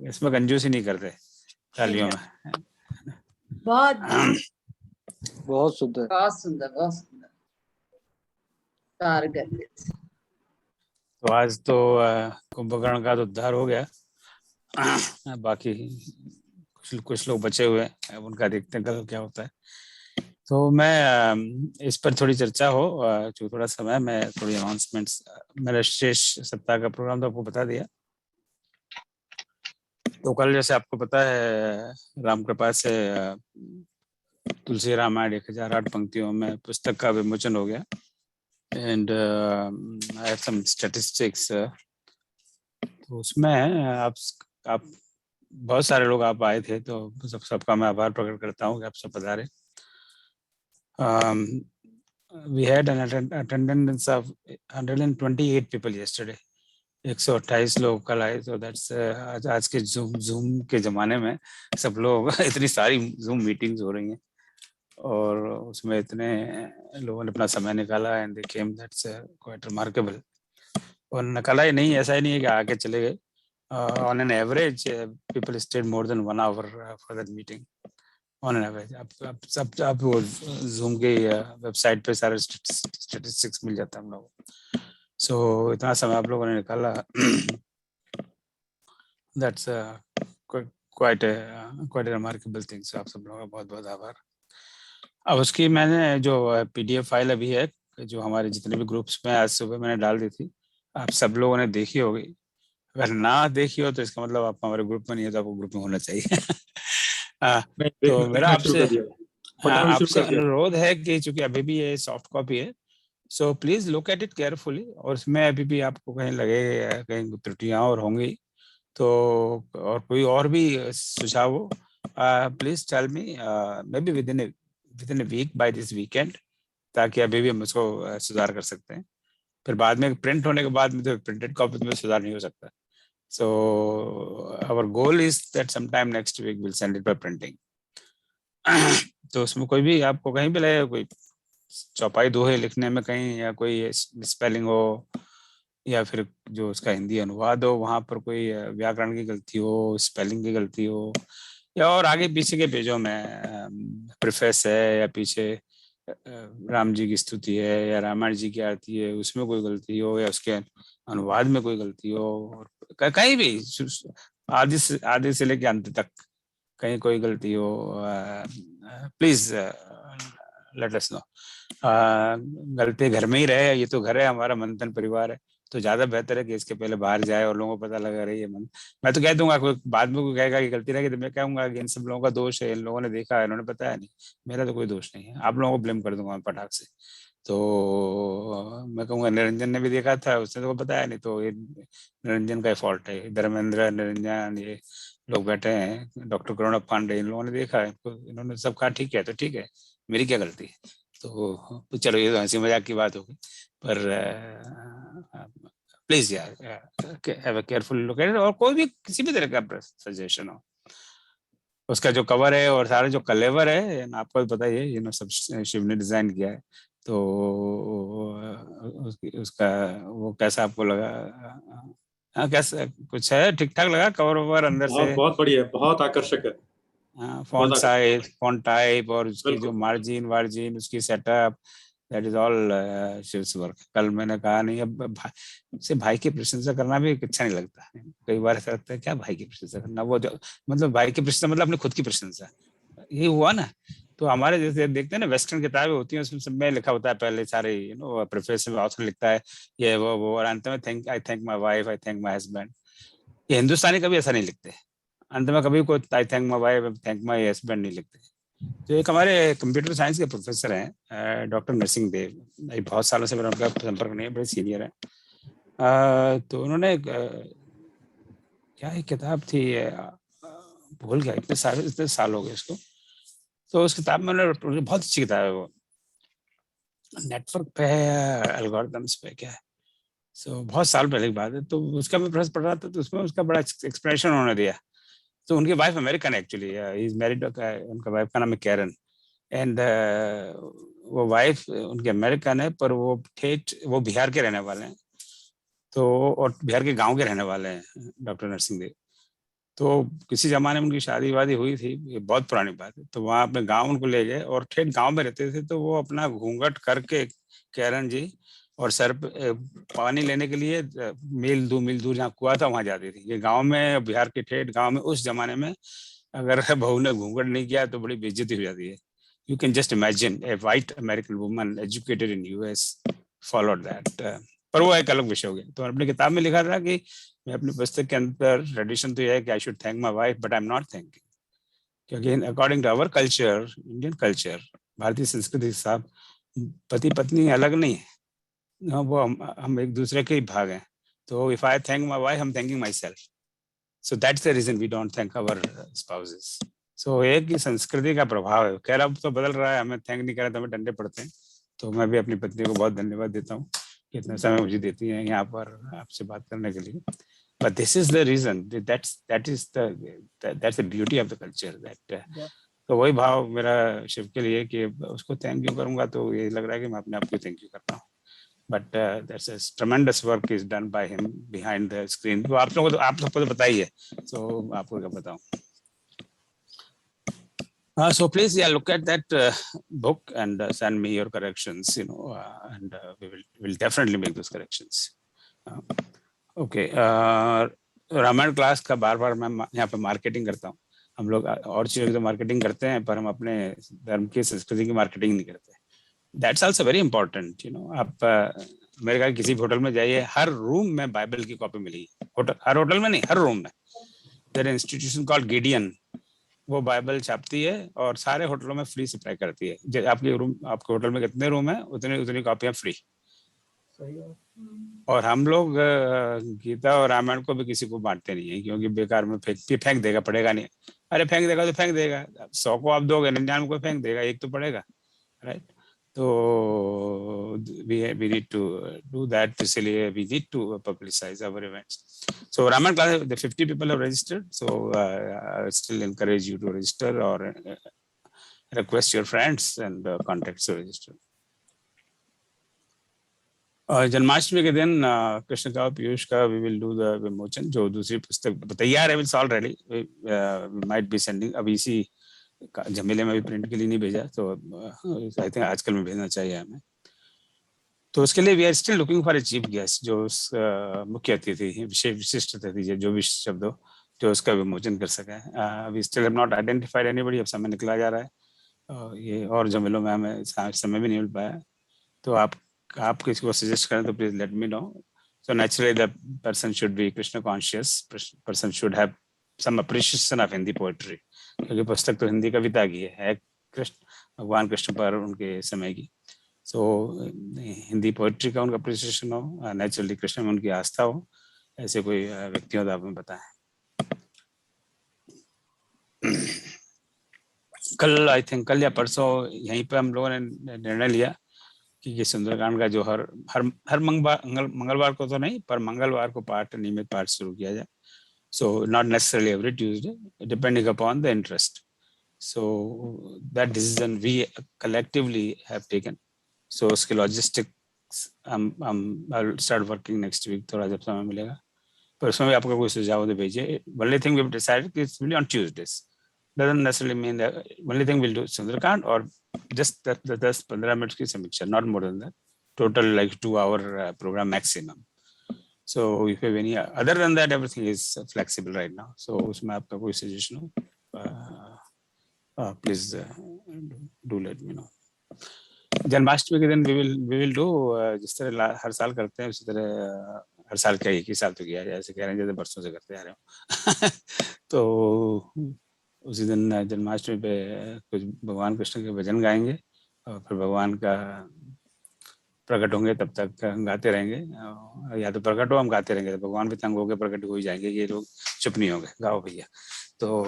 इसमें कंजूसी नहीं करते तालियों में। बहुत बहुत सुंदर, बहुत सुंदर, बहुत सुंदर। तो आज तो कुंभकर्ण का तो उद्धार हो गया, बाकी कुछ लोग बचे हुए हैं, उनका देखते हैं कल क्या होता है। तो मैं इस पर थोड़ी चर्चा हो, जो थोड़ा समय मैं थोड़ी अनाउंसमेंट्स, मेरा शेष सप्ताह का प्रोग्राम तो आपको बता दिया। तो कल जैसे आपको पता है राम कृपा से तुलसी रामायण 1008 पंक्तियों में पुस्तक का विमोचन हो गया। And I have some statistics. तो उसमें आप बहुत सारे लोग आप आए थे, तो सबका मैं आभार प्रकट करता हूँ कि आप सब पधारे। We had an attendance of 128 people yesterday. 128 लोग कल आए। तो दैट्स आज के जूम के जमाने में सब लोग इतनी सारी जूम मीटिंग्स हो रही हैं और उसमें इतने लोगों ने अपना समय निकाला, and they came, that's quite remarkable. और निकाला ही नहीं, ऐसा ही नहीं है कि आके चले गए। On an average people stayed more than 1 hour for that meeting on an average. आप वो जूम के वेबसाइट पे सारे स्टैटिस्टिक्स मिल जाता है हम लोगों को। सो इतना समय आप लोगों ने निकाला, दैट्स क्वाइट रिमार्केबल थिंग। सो आप सब लोगों का बहुत बहुत आभार। अब उसकी मैंने जो PDF फाइल अभी है, जो हमारे जितने भी ग्रुप्स में आज सुबह मैंने डाल दी थी, आप सब लोगों ने देखी होगी। अगर ना देखी हो तो इसका मतलब आप हमारे ग्रुप में नहीं है, तो आपको ग्रुप में होना चाहिए। तो मेरा आपसे अनुरोध है कि चूंकि अभी भी ये सॉफ्ट कॉपी है, so please look at it carefully. और इसमें अभी भी आपको कहीं लगे कहीं त्रुटियां और होंगी, तो और कोई और भी सुझाव हो, please tell me, maybe within a week by this weekend, ताकि अभी भी हम उसको सुधार कर सकते हैं। फिर बाद में प्रिंट होने के बाद में तो प्रिंटेड कॉपी में सुधार नहीं हो सकता। So our goal is that sometime next week will send it by printing. तो उसमें कोई भी आपको कहीं भी लगे, कोई चौपाई दोहे लिखने में कहीं या कोई स्पेलिंग हो, या फिर जो उसका हिंदी अनुवाद हो वहां पर कोई व्याकरण की गलती हो, स्पेलिंग की गलती हो, या और आगे पीछे के पेजों में प्रिफेस है, या पीछे राम जी की स्तुति है या रामायण जी की आरती है, उसमें कोई गलती हो, या उसके अनुवाद में कोई गलती हो, कहीं भी आदि से लेकर अंत तक कहीं कोई गलती हो, प्लीज लेट अस नो। गलती घर में ही रहे, ये तो घर है हमारा, मंथन परिवार है, तो ज्यादा बेहतर है कि इसके पहले बाहर जाए और लोगों को पता लगा रही है मन। मैं तो कह दूंगा, कोई बाद में कोई कहेगा कि गलती रहेगी तो मैं कहूंगा कि इन सब लोगों का दोष है, इन लोगों ने देखा है, इन्होंने बताया नहीं, मेरा तो कोई दोष नहीं है। आप लोगों को ब्लेम कर दूंगा मैं पटाख से। तो मैं कहूँगा निरंजन ने भी देखा था, उसने तो बताया नहीं, तो ये निरंजन का फॉल्ट है। धर्मेंद्र, निरंजन, ये लोग बैठे हैं, डॉक्टर करुणा पांडे, इन लोगों ने देखा है, तो इन्होंने सब कहा ठीक है तो ठीक है, मेरी क्या गलती है। तो चलो ये तो हंसी मजाक की बात होगी, पर प्लीज यार have a careful look at it. और कोई भी किसी भी तरह का सजेशन हो, उसका जो कवर है और सारे जो कलेवर है, आपको भी पता ही है, ये सब शिव ने डिजाइन किया है, तो उसका वो कैसा आपको लगा? हाँ, कैसा कुछ है? ठीक ठाक लगा कवर ववर अंदर से? बहुत बढ़िया, बहुत आकर्षक है। फॉन्ट बहुत साइज, फॉन्ट टाइप और उसकी जो बिल्कुल। मार्जिन उसकी setup, that is all Shiv's work. कल मैंने कहा नहीं, अब से भाई की प्रशंसा करना भी अच्छा नहीं लगता। कई बार ऐसा लगता है क्या भाई की प्रशंसा करना, वो जो मतलब भाई की प्रशंसा मतलब अपनी खुद की प्रशंसा, ये हुआ ना। तो हमारे जैसे देखते हैं ना वेस्टर्न किताबें होती हैं, उसमें सब में लिखा होता है पहले सारे प्रेफेस में ऑथर लिखता है ये वो और अंत में आई thank my wife, I thank my husband. ये हिंदुस्तानी कभी ऐसा नहीं लिखते, अंत में कभी कोई आई thank my wife, thank my husband नहीं लिखते। तो एक हमारे कंप्यूटर साइंस के प्रोफेसर हैं डॉक्टर नरसिंह देव, बहुत सालों से मेरा उनका संपर्क नहीं है, बड़े सीनियर है। तो उन्होंने क्या एक किताब थी, भूल गया, इतने साल हो गए इसको। तो उस किताब में उन्होंने बहुत अच्छी किताब है वो, नेटवर्क पे है, एल्गोरिथम्स पे क्या है। सो बहुत साल पहले की बात है। तो उसका मैं प्रश्न पढ़ रहा था, तो उसमें उसका बड़ा एक्सप्लेनेशन उन्होंने दिया। तो उनकी wife American actually, is married, उनका वाइफ का नाम है कैरन। एंड वो वाइफ उनकी अमेरिकन है, पर वो ठेठ वो बिहार के रहने वाले हैं। तो और बिहार के गांव के रहने वाले हैं डॉक्टर नरसिंह देव। तो किसी जमाने में उनकी शादी वादी हुई थी, ये बहुत पुरानी बात है। तो वहाँ अपने गांव उनको ले गए और ठेठ गांव में रहते थे। तो वो अपना घूंघट करके कैरन जी और सर पे पानी लेने के लिए मील दूर जहाँ कुआं था वहां जाती थी। ये गांव में, बिहार के ठेठ गांव में उस जमाने में अगर बहू ने घूंघट नहीं किया तो बड़ी बेइज्जती हो जाती है। You can just imagine A white American woman educated in US followed that. पर वो एक अलग विषय हो गया। तो अपनी किताब में लिखा था कि मैं अपनी पुस्तक के अंदर ट्रेडिशन तो ये है कि I should thank my wife, but I am not thanking, क्योंकि according to our culture, Indian culture, भारतीय संस्कृति के साथ पति पत्नी अलग नहीं है। वो हम एक दूसरे के ही भाग हैं। तो if I thank my wife, I am thanking my self. So that's the reason we don't thank our spouses. So एक ही संस्कृति का प्रभाव है। खैर अब तो बदल रहा है, हमें थैंक नहीं करें तो हमें डंडे पड़ते हैं। तो मैं भी अपनी पत्नी को बहुत धन्यवाद देता हूँ कि इतना समय मुझे देती है यहाँ पर आपसे बात करने के लिए। But this is the reason, that's the beauty of the culture, that तो वही भाव मेरा शिव के लिए कि उसको थैंक यू करूंगा तो ये लग रहा है कि मैं अपने आप को थैंक यू करता हूँ। But that's a ट्रेमेंडस work is done by him behind the screen. तो आप लोगों को, आप सबको तो बताइए, तो आपको क्या बताऊं। So please, yeah, look at that book and send me your corrections, and we'll definitely make those corrections. Okay. Ramayana class का बार बार मैं यहाँ पे मार्केटिंग करता हूँ। हम लोग और चीजों की तो मार्केटिंग करते हैं, पर हम अपने धर्म की संस्कृति की मार्केटिंग नहीं करते। That's also very important. आप अमेरिका के किसी भी होटल में जाइए, हर रूम में बाइबल की कॉपी मिलेगी। हर होटल में नहीं, हर रूम में। देयर इंस्टीट्यूशन कॉल्ड गिडियन, वो बाइबल छापती है और सारे होटलों में फ्री सप्लाई करती है। आपके होटल में कितने रूम है, उतनी कॉपियां फ्री। और हम लोग गीता और रामायण को भी किसी को बांटते नहीं है, क्योंकि बेकार में फेंक देगा, पड़ेगा नहीं। अरे फेंक देगा तो फेंक देगा, 100 को आप दोगे, 99 को फेंक देगा, एक तो पड़ेगा, राइट। तो we need to do that, इसलिए we need to publicize our events. So Raman class, the 50 people have registered, so I still encourage you to register or request your friends and contacts to register. Janmashtami के दिन कृष्ण का पीयूष का वी विल डू द विमोचन। जो दूसरी पुस्तक तैयार है, it's already, we might be sending. अभी इसी झमेले में भी प्रिंट के लिए नहीं भेजा, तो आई थिंक आजकल में भेजना चाहिए हमें। तो उसके लिए we are still looking for a chief guest, जो मुख्य अतिथि, विशिष्ट अतिथि, जो भी शब्द हो, जो उसका विमोचन कर सके। We still have not identified anybody. अब समय निकला जा रहा है, ये और झमेलों में हमें समय भी नहीं मिल पाया। तो आप किसी को सजेस्ट करें तो please let me know. So naturally the person should be Krishna conscious, person should have some appreciation of Hindi poetry, क्योंकि पुस्तक तो हिंदी कविता की है कृष्ण, भगवान कृष्ण पर उनके समय की। सो हिंदी पोएट्री का उनका अप्रिशिएशन हो, नेचुरली कृष्ण में उनकी आस्था हो, ऐसे कोई व्यक्ति हो तो आप हमें बताएं। कल आई थिंक कल या परसों यहीं पे हम लोगों ने निर्णय लिया कि सुंदरकांड का जो हर मंगलवार को तो नहीं, पर मंगलवार को नियमित पाठ शुरू किया जाए। So not necessarily every Tuesday, depending upon the interest. So that decision we collectively have taken. So उसके logistics I'll start working next week, थोड़ा जब समय मिलेगा। पर उसमें भी आपका कोई सुझाव तो भेजिए। Only thing we have decided is really on Tuesdays, doesn't necessarily mean that only thing we'll do Sundarkand or just the 10-15 minutes की समीक्षा, not more than that. Total like 2-hour program maximum. So if you have any other than that, everything is flexible right now. So उसमें आपका कोई suggestion हो, please do let me know. Janmashtami के दिन we will do जिस तरह हर साल करते हैं उसी तरह हर साल क्या एक ही साल तो किया है, जैसे कह रहे हैं जैसे बरसों से करते आ रहे हो तो उसी दिन जन्माष्टमी पे कुछ भगवान कृष्ण के भजन गाएंगे और फिर भगवान का प्रकट होंगे तब तक गाते रहेंगे, या तो प्रकट हो हम गाते रहेंगे तो भगवान भी तंग होकर प्रकट हो ही जाएंगे, ये लोग चुप नहीं होंगे, गाओ भैया। तो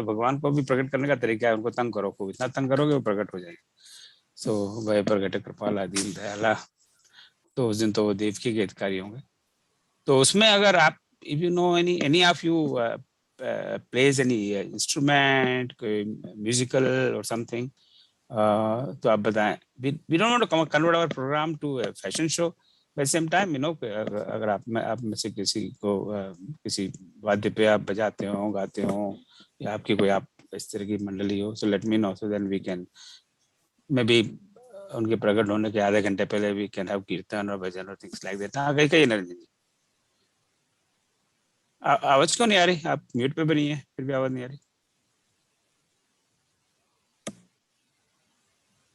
भगवान को भी प्रकट करने का तरीका है, उनको तंग करो, को इतना तंग करोगे वो प्रकट हो जाएंगे। सो वह प्रकट कृपाला दीन दयाला, तो उस दिन तो वो देवकी के हितकारी होंगे। तो उसमें अगर आप if you know any of you plays any instrument, musical or something, तो आप बताएं। We don't want to convert our program to a fashion show, at same time you know अगर आप में से किसी को किसी वाद्य पे आप बजाते हो, गाते हो, या आपकी कोई आप इस तरह की मंडली हो, so let me know, so then we can maybe उनके प्रकट होने के आधे घंटे पहले वी कैन हैव कीर्तन और भजन और थिंग्स लाइक दैट। हाँ कहीं नरेंद्र जी आवाज क्यों नहीं आ रही? आप म्यूट पे भी नहीं है, फिर भी आवाज नहीं आ रही।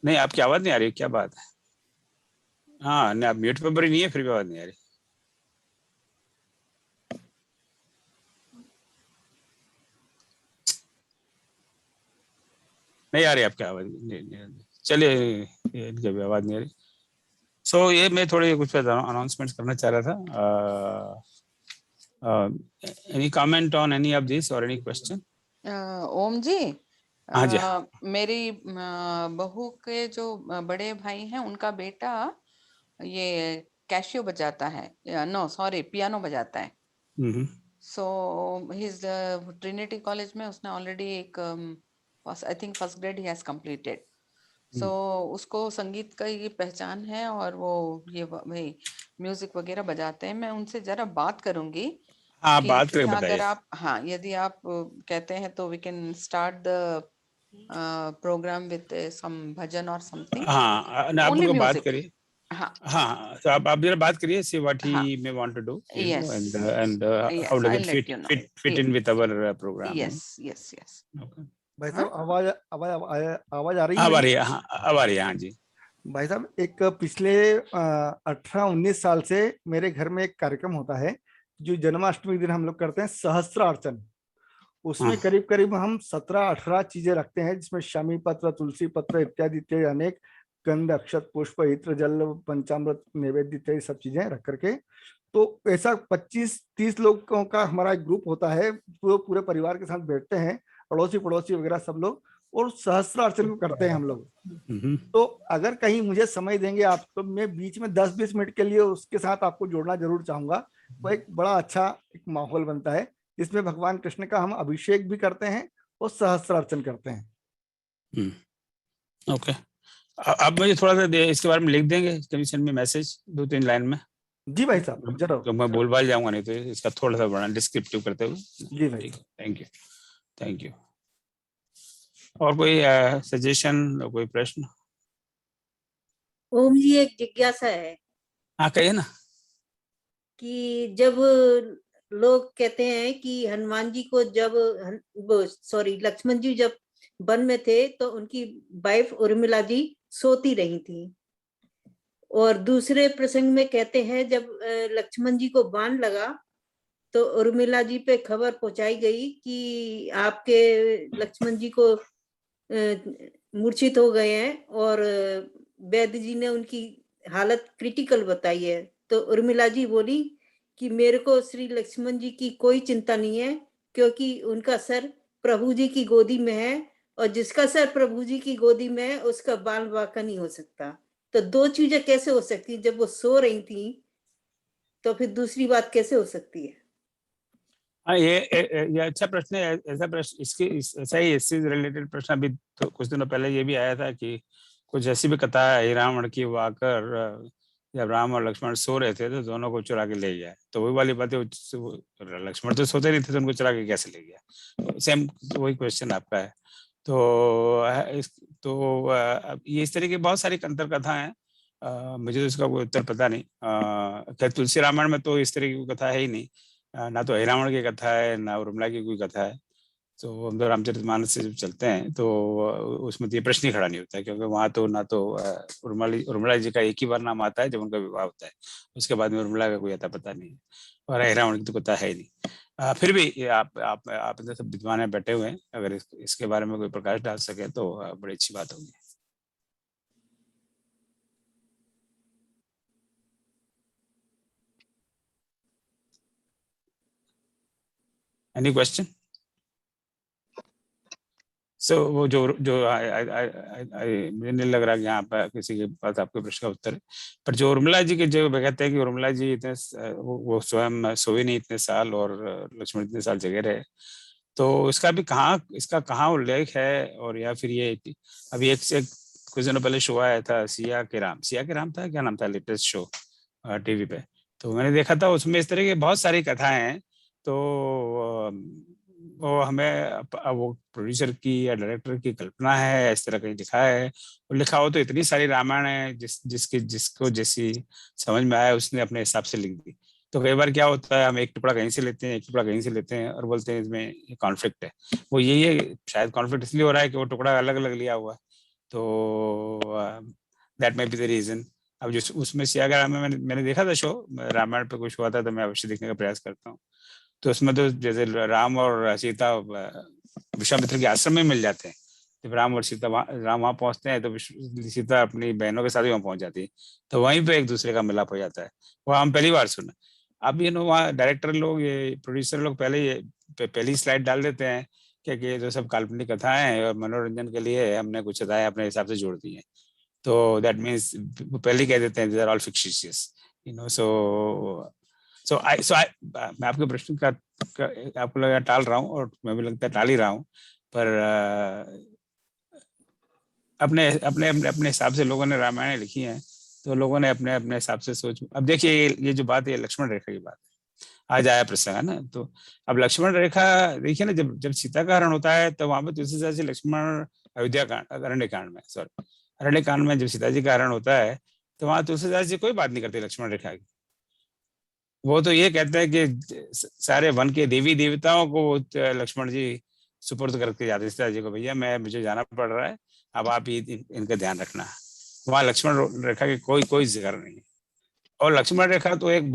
नहीं आपकी आवाज नहीं आ रही, क्या बात है? हाँ नहीं, आप म्यूट पे भी नहीं है, फिर भी आवाज नहीं आ रही। नहीं आ रही आपकी आवाज, चलिए इनकी भी आवाज नहीं आ रही। सो ये मैं थोड़ी कुछ अनाउंसमेंट्स करना चाह रहा था। Any comment on any of this और एनी क्वेश्चन? ओम जी, हाँ जी। मेरी बहू के जो बड़े भाई हैं उनका बेटा ये कैशियो बजाता है, नो सॉरी पियानो बजाता है। सो हिज ट्रिनिटी कॉलेज में उसने ऑलरेडी एक I think first grade he has completed. So उसको संगीत का ये पहचान है और वो ये भाई म्यूजिक वगैरह बजाते हैं। मैं उनसे जरा बात करूंगी। हाँ कि बात करके अगर बताइए। आप यदि आप कहते हैं तो we can start the program with some bhajan और समथिंग। हाँ आप ओनली उनको बात म्यूजिक। करिए। हाँ हाँ तो आप जरा बात करिए, see what he हाँ may want to do, you know, yes and how yes does I it let you know. fit in with our program, you know? Yes yes yes. Okay. भाई साहब आवाज आवाज आ रही है अब आ मेरी? रही है, हाँ अब आ रही है, हाँ जी। भाई साहब एक पिछले 18-19 साल से मेरे घर में एक कार्यक्रम होता है जो जन्माष्टमी के दिन हम लोग करते हैं, सहस्त्रार्चन। उसमें हाँ। करीब करीब हम 17-18 चीजें रखते हैं, जिसमें शमी पत्र, तुलसी पत्र इत्यादि इत्यादि अनेक गंध, अक्षत, पुष्प, इत्र, जल, पंचामृत, नैवेद्य इत्यादि सब चीजें रख करके, तो ऐसा 25-30 लोगों का हमारा एक ग्रुप होता है। पूरे परिवार के साथ बैठते हैं, अड़ोसी पड़ोसी वगैरह सब लोग, और सहस्त्रार्चन को करते हैं हम लोग। तो अगर कहीं मुझे समय देंगे आप, तो मैं बीच में 10-20 मिनट के लिए उसके साथ आपको जोड़ना जरूर चाहूंगा। वो एक बड़ा अच्छा एक माहौल बनता है, जिसमें भगवान कृष्ण का हम अभिषेक भी करते हैं और सहस्त्रार्चन करते हैं। ओके, आप मुझे थोड़ा सा इसके बारे में लिख देंगे कमीशन में मैसेज 2-3 लाइन में? जी भाई साहब जरूर। तो मैं भूल भाल जाऊंगा नहीं, तो इसका थोड़ा सा बड़ा डिस्क्रिप्टिव करते हुए। जी भाई, थैंक यू। और कोई सजेशन, कोई प्रश्न? ओम जी एक जिज्ञासा है हाँ कहिए ना। कि जब लोग कहते हैं कि हनुमान जी को जब लक्ष्मण जी जब वन में थे तो उनकी वाइफ उर्मिला जी सोती रही थी, और दूसरे प्रसंग में कहते हैं जब लक्ष्मण जी को बाण लगा तो उर्मिला जी पे खबर पहुंचाई गई कि आपके लक्ष्मण जी को मूर्छित हो गए हैं, और वैद्य जी ने उनकी हालत क्रिटिकल बताई है। तो उर्मिला जी बोली कि मेरे को श्री लक्ष्मण जी की कोई चिंता नहीं है, क्योंकि उनका सर प्रभु जी की गोदी में है, और जिसका सर प्रभु जी की गोदी में है उसका बाल बांका नहीं हो सकता। तो दो चीजें कैसे हो सकती, जब वो सो रही थी तो फिर दूसरी बात कैसे हो सकती है? हाँ ये अच्छा प्रश्न है। ऐसा प्रश्न ऐसा ही इससे रिलेटेड प्रश्न अभी तो कुछ दिनों पहले ये भी आया था कि कुछ ऐसी भी कथा है रावण की, वो आकर जब राम और लक्ष्मण सो रहे थे तो दोनों को चुरा के ले गया। तो वही वाली बात है, लक्ष्मण तो सोते नहीं थे तो उनको चुरा के कैसे ले गया? सेम वही क्वेश्चन आपका है। तो ये इस तरह की बहुत सारी कंतर कथा है। मुझे तो इसका कोई उत्तर पता नहीं। खैर तुलसी रामायण में तो इस तरह की कोई कथा है ही नहीं। ना तो हिरावण की कथा है, ना उर्मिला की कोई कथा है। तो हम तो रामचरितमानस से जब चलते हैं तो उसमें तो ये प्रश्न ही खड़ा नहीं होता है, क्योंकि वहाँ तो ना तो उर्मिला जी का एक ही बार नाम आता है जब उनका विवाह होता है, उसके बाद में उर्मिला का कोई अता पता नहीं है, और हिरावण की तो कथा है ही नहीं। फिर भी ये आप इधर सब विद्वान बैठे हुए हैं, अगर इसके बारे में कोई प्रकाश डाल सके तो बड़ी अच्छी बात होगी। Any question? सो वो जो मुझे नहीं लग रहा कि यहाँ पर किसी के पास आपके प्रश्न का उत्तर है, पर जो उर्मिला जी के जो कहते हैं कि उर्मिला जी इतने वो स्वयं सोई नहीं इतने साल और लक्ष्मण इतने साल जगह रहे, तो इसका कहाँ उल्लेख है? और या फिर ये अभी एक कुछ दिनों पहले शो आया था सिया के राम था, क्या नाम था, लेटेस्ट शो टीवी पे, तो मैंने देखा था उसमें इस तरह की बहुत सारी कथाएं हैं। तो वो हमें वो प्रोड्यूसर की या डायरेक्टर की कल्पना है, इस तरह कहीं लिखा है, और लिखा हो तो इतनी सारी रामायण है जिसको जैसी समझ में आया उसने अपने हिसाब से लिख दी। तो कई बार क्या होता है, हम एक टुकड़ा कहीं से लेते हैं, एक टुकड़ा कहीं से लेते हैं और बोलते हैं इसमें कॉन्फ्लिक्ट है। वो यही है, शायद कॉन्फ्लिक्ट इसलिए हो रहा है कि वो टुकड़ा अलग अलग लिया हुआ है, तो that may be the reason. अब जो उसमें सियाग्राम में मैंने देखा था शो, रामायण पे कुछ हुआ था तो मैं अवश्य देखने का प्रयास करता हूँ। तो उसमें तो जैसे राम और सीता विश्वामित्र के आश्रम में मिल जाते हैं, जब राम वहाँ पहुंचते हैं तो सीता अपनी बहनों के साथ ही वहाँ पहुंच जाती है, तो वहीं पे एक दूसरे का मिलाप हो जाता है। वो हम पहली बार सुना। अब वहाँ डायरेक्टर लोग, ये प्रोड्यूसर लोग पहली स्लाइड डाल देते हैं कि ये जो सब काल्पनिक कथाएं हैं और मनोरंजन के लिए हमने कुछ कथाएं अपने हिसाब से जोड़ दी हैं, तो दैट मीन्स पहले कह देते हैं दे आर ऑल फिक्शियस, मैं आपके प्रश्न का आपको लगा टाल रहा हूँ, और मैं भी लगता है टाल ही रहा हूँ, पर अपने अपने अपने हिसाब से लोगों ने रामायण लिखी हैं, तो लोगों ने अपने अपने हिसाब से सोच। अब देखिए ये जो बात है लक्ष्मण रेखा की बात है, आज आया प्रसंग है ना, तो अब लक्ष्मण रेखा देखिए ना, जब सीता का हरण होता है तो वहां पर तुलसीदास जी लक्ष्मण अरण्य कांड में जब सीता जी का हरण होता है तो वहां तुलसीदास जी कोई बात नहीं करते लक्ष्मण रेखा की। वो तो ये कहते हैं कि सारे वन के देवी देवताओं को लक्ष्मण जी सुपुर्द करके जाते सीता जी को, भैया मुझे जाना पड़ रहा है, अब आप ही इनका ध्यान रखना। वहां लक्ष्मण रेखा की कोई जिक्र नहीं है। और लक्ष्मण रेखा तो एक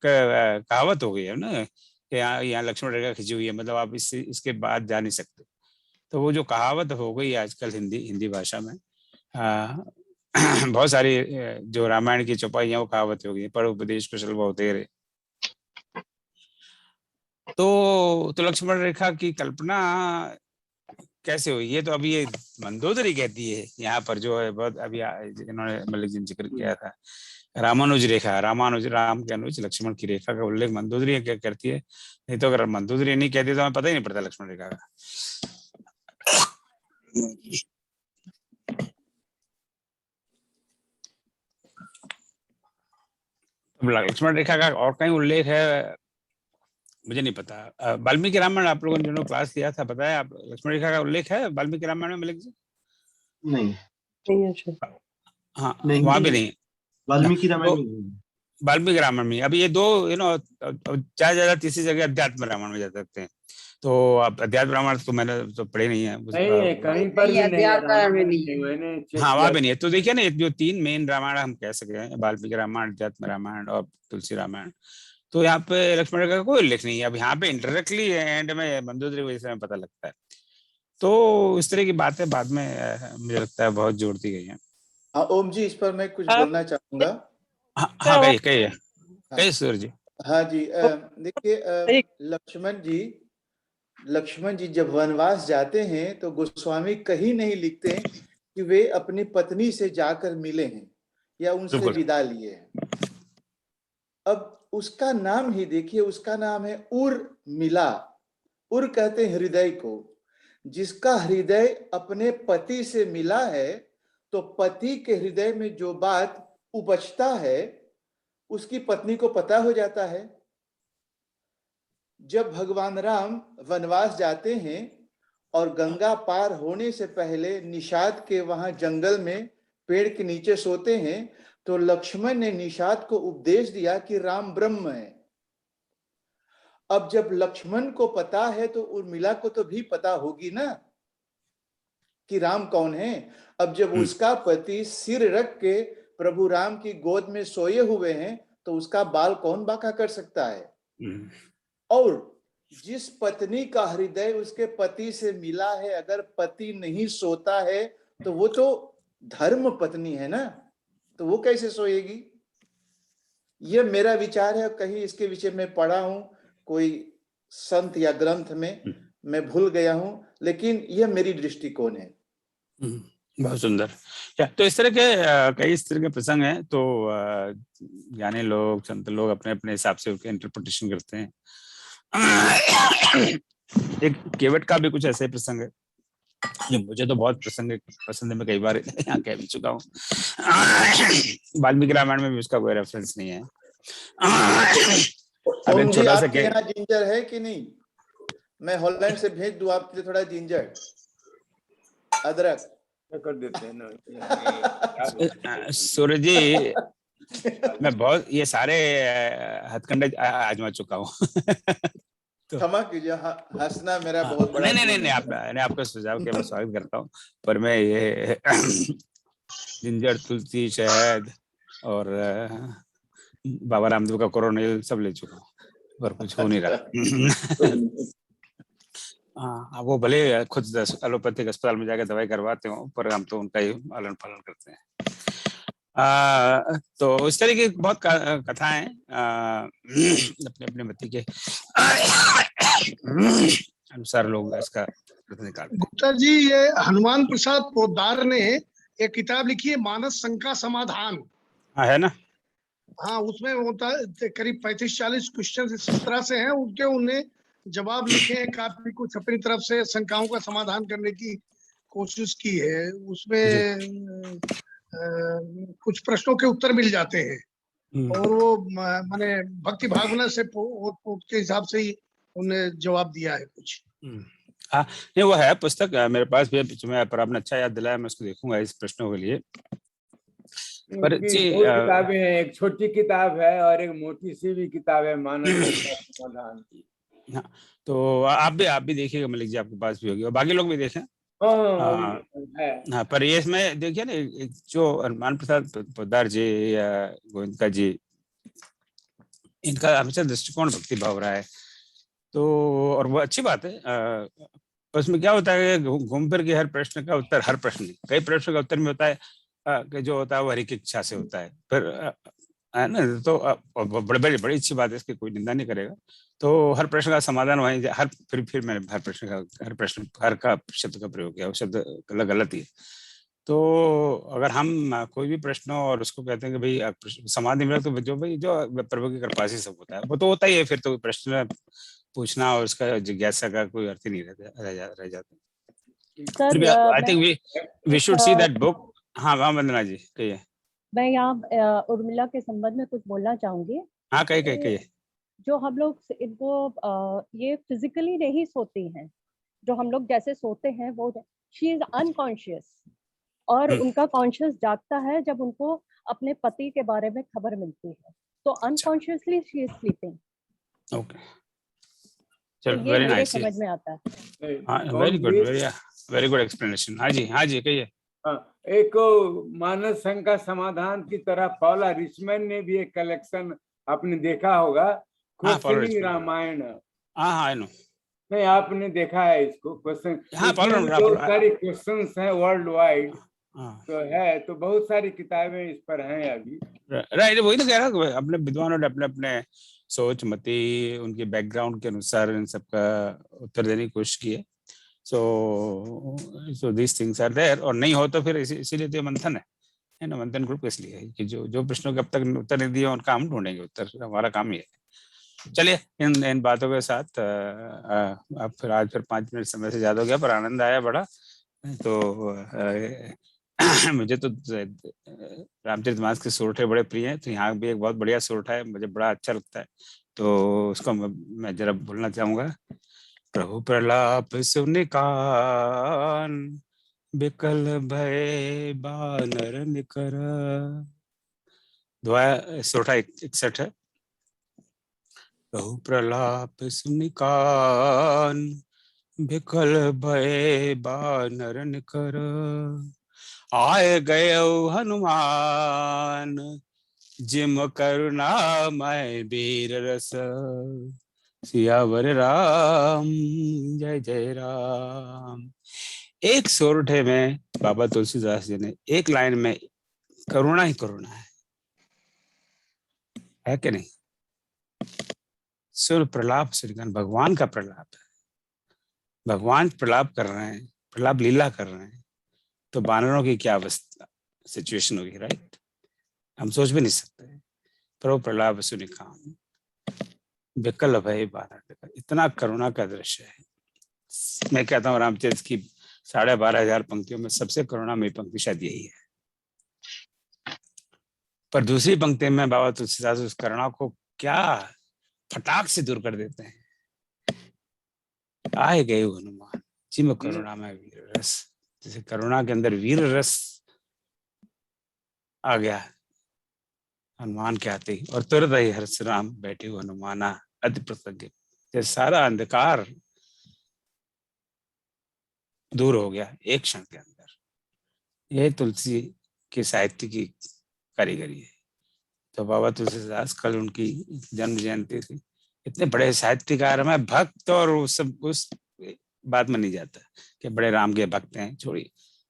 कहावत हो गई है ना कि यहाँ लक्ष्मण रेखा खिंची हुई है, मतलब आप इसके बाद जा नहीं सकते। तो वो जो कहावत हो गई आजकल हिंदी भाषा में, बहुत सारी जो रामायण की चौपाइयां वो कहावत हो गई, पर उपदेश कुशल बहुत तेरे। तो लक्ष्मण रेखा की कल्पना कैसे हुई, ये तो अभी ये मंदोदरी कहती है यहाँ पर, जो है बहुत अभी इन्होंने मलिक जी ने जिक्र किया था, रामानुज रेखा, राम के अनुज लक्ष्मण की रेखा का उल्लेख मंदोदरी क्या करती है। नहीं तो अगर मंदोदरी नहीं कहती तो हमें पता ही नहीं पड़ता लक्ष्मण रेखा का। लक्ष्मण रेखा का और कहीं उल्लेख है मुझे नहीं पता। वाल्मीकि रामायण आप लोगों ने जो क्लास किया था, पता है आप लक्ष्मण रेखा का उल्लेख है वाल्मीकि रामायण में मलिक जी? नहीं, हाँ वहां भी नहीं, वाल्मीकि रामायण में वाल्मीकि रामायण में। अभी ये दो ज्यादा तीसरी जगह अध्यात्म रामायण में जा सकते हैं। तो आप अध्यात्म रामायण तो मैंने तो पढ़े नहीं है, कहीं पर भी नहीं है, मैंने चेक हाँ वहां भी किया। नहीं है। तो देखिए ना, जो तीन मेन रामायण हम कह सकते हैं, वाल्मीकि रामायण, अध्यात्म रामायण और तुलसी रामायण, तो यहाँ पे लक्ष्मण रेखा का कोई उल्लेख नहीं है। अब यहाँ पे इंडायरेक्टली एंड में मंदोदरी वजह से हमें पता लगता है। तो इस तरह की बातें बाद में मुझे लगता है बहुत जोड़ दी गई हैं। हाँ ओम जी, इस पर मैं कुछ बोलना चाहूंगा। हाँ कहिए सूर्य जी। हाँ जी, देखिए लक्ष्मण जी जब वनवास जाते हैं तो गोस्वामी कहीं नहीं लिखते हैं कि वे अपनी पत्नी से जाकर मिले हैं या उनसे विदा लिए हैं। अब उसका नाम ही देखिए, उसका नाम है उर्मिला। उर कहते हैं हृदय को, जिसका हृदय अपने पति से मिला है तो पति के हृदय में जो बात उपजता है उसकी पत्नी को पता हो जाता है। जब भगवान राम वनवास जाते हैं और गंगा पार होने से पहले निषाद के वहां जंगल में पेड़ के नीचे सोते हैं, तो लक्ष्मण ने निषाद को उपदेश दिया कि राम ब्रह्म है। अब जब लक्ष्मण को पता है तो उर्मिला को तो भी पता होगी ना कि राम कौन है। अब जब उसका पति सिर रख के प्रभु राम की गोद में सोए हुए हैं तो उसका बाल कौन बांका कर सकता है। और जिस पत्नी का हृदय उसके पति से मिला है, अगर पति नहीं सोता है तो वो तो धर्म पत्नी है ना, तो वो कैसे सोएगी। ये मेरा विचार है। कहीं इसके विषय में पढ़ा हूं कोई संत या ग्रंथ में, मैं भूल गया हूं, लेकिन यह मेरी दृष्टिकोण है। बहुत सुंदर। तो इस तरह के कई इस तरह के प्रसंग हैं, तो ज्ञानी लोग, संत लोग अपने अपने हिसाब से उनके इंटरप्रिटेशन करते हैं। एक केवट का भी कुछ ऐसे प्रसंग है जो मुझे तो बहुत पसंद है, मैं कई बार यहाँ कह भी चुका हूँ। वाल्मीकि रामायण में भी उसका कोई रेफरेंस नहीं है। अब एक छोटा सा यहाँ जिंजर है कि नहीं? मैं हॉलैंड से भेज दूं आपके लिए थोड़ा जिंजर, अदरक कर देते हैं ना। सूरज जी, मैं बहुत ये सारे हथकंडे आजमा चुका हूँ। क्षमा कीजिए, हंसना मेरा बहुत बड़ा नहीं, आपका सुझाव के मैं स्वागत करता हूँ, पर मैं ये जिंजर, तुलसी, शहद और बाबा रामदेव का कोरोनिल सब ले चुका हूँ, पर कुछ हो नहीं रहा। हाँ, वो भले खुद एलोपैथिक अस्पताल में जाकर दवाई करवाते हो, पर हम तो उनका ही पालन करते हैं। तो इस तरह की बहुत कथाएं अपने अपने मति के अनुसार लोग इसका निकालते हैं। गुप्ता जी, ये हनुमान प्रसाद पोद्दार ने एक किताब लिखी है, मानस शंका समाधान। हाँ, है ना। हाँ, उसमें होता है करीब 35-40 क्वेश्चन इस तरह से हैं, उनके उन्हें जवाब लिखे हैं, काफी कुछ अपनी तरफ से शंकाओं का समाधान करने की कोशिश की है। उसमें कुछ प्रश्नों के उत्तर मिल जाते हैं और वो माने भक्ति भावना से के हिसाब से ही उन्हें जवाब दिया है कुछ। हाँ, नहीं, वो है पुस्तक मेरे पास भी, पर आपने अच्छा याद दिलाया, मैं उसको देखूंगा इस प्रश्नों के लिए। पर दो किताबें हैं, एक छोटी किताब है और एक मोटी सी भी किताब है, मानस समाधान की। हाँ, तो आप भी देखिएगा मलिक जी, आपके पास भी होगी और बाकी लोग भी देखें। हाँ, पर ये इसमें देखिए ना, जो हनुमान प्रसाद पोद्दार जी या गोविंदा जी, इनका हमेशा दृष्टिकोण भक्ति भाव रहा है, तो और वो अच्छी बात है। उसमें क्या होता है, घूम फिर के हर प्रश्न का उत्तर, हर प्रश्न नहीं, कई प्रश्न का उत्तर में होता है कि जो होता है वो हरि की इच्छा से होता है, फिर है ना। तो बड़ी अच्छी बात है, इसकी कोई निंदा नहीं करेगा। तो हर प्रश्न का समाधान वहीं, फिर मैंने हर प्रश्न का शब्द का प्रयोग किया, वो शब्द गलत ही है। तो अगर हम कोई भी प्रश्न और उसको कहते हैं कि भाई समाधि मिला, तो जो प्रभु की कृपा से सब होता है, वो तो होता ही है। फिर तो प्रश्न पूछना और उसका जिज्ञासा का कोई अर्थ ही नहीं रह जाता। I think we should see that book. हाँ, वंदना जी कहिए। मैं यहाँ उर्मिला के संबंध में कुछ बोलना चाहूंगी। हाँ, कहिए। जो हम लोग इनको ये फिजिकली नहीं सोती हैं, जो हम लोग जैसे सोते हैं, वो शी इज अनकॉन्शियस, और उनका कॉन्शियस जागता है जब उनको अपने पति के बारे में खबर मिलती है, तो unconsciously she is sleeping. Okay, चलो, वेरी नाइस, समझ में आता है। हाँ, वेरी गुड एक्सप्लेनेशन। हाँ जी कहिए। एक मानस शंका समाधान की तरह पॉला रिचमैन ने भी एक कलेक्शन आपने देखा होगा, क्वेश्चनिंग रामायण। हाँ, आई नो। नहीं, आपने देखा है इसको? क्वेश्चन, हाँ, बहुत सारी क्वेश्चंस हैं वर्ल्ड वाइड, तो है, तो बहुत सारी किताबें इस पर हैं अभी। राइट, वही तो कह रहा हूँ, अपने विद्वानों ने अपने सोच मति, उनके बैकग्राउंड के अनुसार इन सबका उत्तर देने की कोशिश की है। so these things are there, और नहीं हो तो फिर इसीलिए तो मंथन है ना, मंथन ग्रुप इसलिए है कि जो प्रश्नों के अब तक उत्तर नहीं दिए उनका हम ढूंढेंगे उत्तर, हमारा काम ही है। चलिए, इन बातों के साथ अब फिर आज 5 मिनट समय से ज्यादा हो गया, पर आनंद आया बड़ा। तो मुझे तो रामचरितमानस के सोरठे बड़े प्रिय हैं, तो यहाँ भी एक बहुत बढ़िया सोरठा है, मुझे बड़ा अच्छा लगता है, तो उसको मैं जरा बोलना चाहूंगा। प्रभु प्रलाप सुनि कान, बिकल भय बानर निकर। दुआ सोरठा 61 है। प्रभु प्रलाप सुनि कान, बिकल भय बानर निकर। आए गए हनुमान, जिम करुणा मैं वीर रस। सियावर राम जय जय राम। एक सोरठे में बाबा तुलसीदास जी ने एक लाइन में करुणा ही करुणा है कि नहीं? सुर प्रलाप श्रीगण भगवान का प्रलाप है, भगवान प्रलाप कर रहे हैं, प्रलाप लीला कर रहे हैं, तो बानरों की क्या अवस्था सिचुएशन होगी, राइट? हम सोच भी नहीं सकते। प्रभु प्रलाप सुनि कान, बिकल भय बानर। इतना करुणा का दृश्य है। मैं कहता हूँ रामचरित की 12,500 पंक्तियों में सबसे करुणामयी पंक्ति शायद यही है। पर दूसरी पंक्ति में बाबा तुलसीदास उस करुणा को क्या फटाक से दूर कर देते हैं। आए गए हनुमान, जिम करुणा में वीर रस। जैसे करुणा के अंदर वीर रस आ गया हनुमान के आते ही, और तुरंत ही हर्ष राम बैठे हुए हनुमाना अति प्रसन्न। जैसे सारा अंधकार दूर हो गया एक क्षण के अंदर। यह तुलसी के साहित्य की कारीगरी है। तो बाबा तुलसीदास, कल उनकी जन्म जयंती थी। इतने बड़े साहित्यकार, मैं भक्त और उस बात में नहीं जाता कि बड़े राम के भक्त हैं, छोड़िए,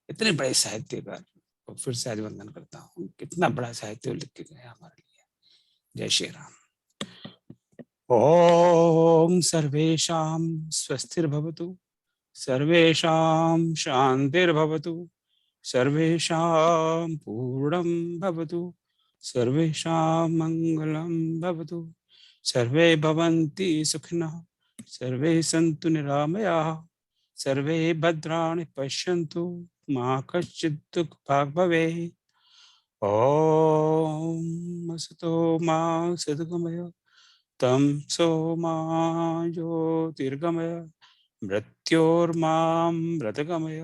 इतने बड़े साहित्यकार को फिर से आज वंदन करता हूँ। कितना बड़ा साहित्य लिख के गए हमारे लिए। जय श्री राम। ओम सर्वेषां स्वस्तिर्भवतु, सर्वेषां शांतिर्भवतु, सर्वेषां पूर्णं भवतु, सर्वेषां मंगलं भवतु, सर्वे भवन्ति सुखिनः, सर्वे सन्तु निरामयाः, सर्वे भद्राणि पश्यन्तु, मा कश्चित् दुःखभाग् भवेत्। ॐ असतो मा सद्गमय, तमसो मा ज्योतिर्गमय, मृत्योर्मां मृतगमय।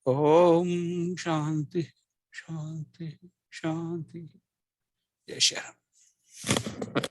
ओम शांति शांति शांति। जय श्री राम।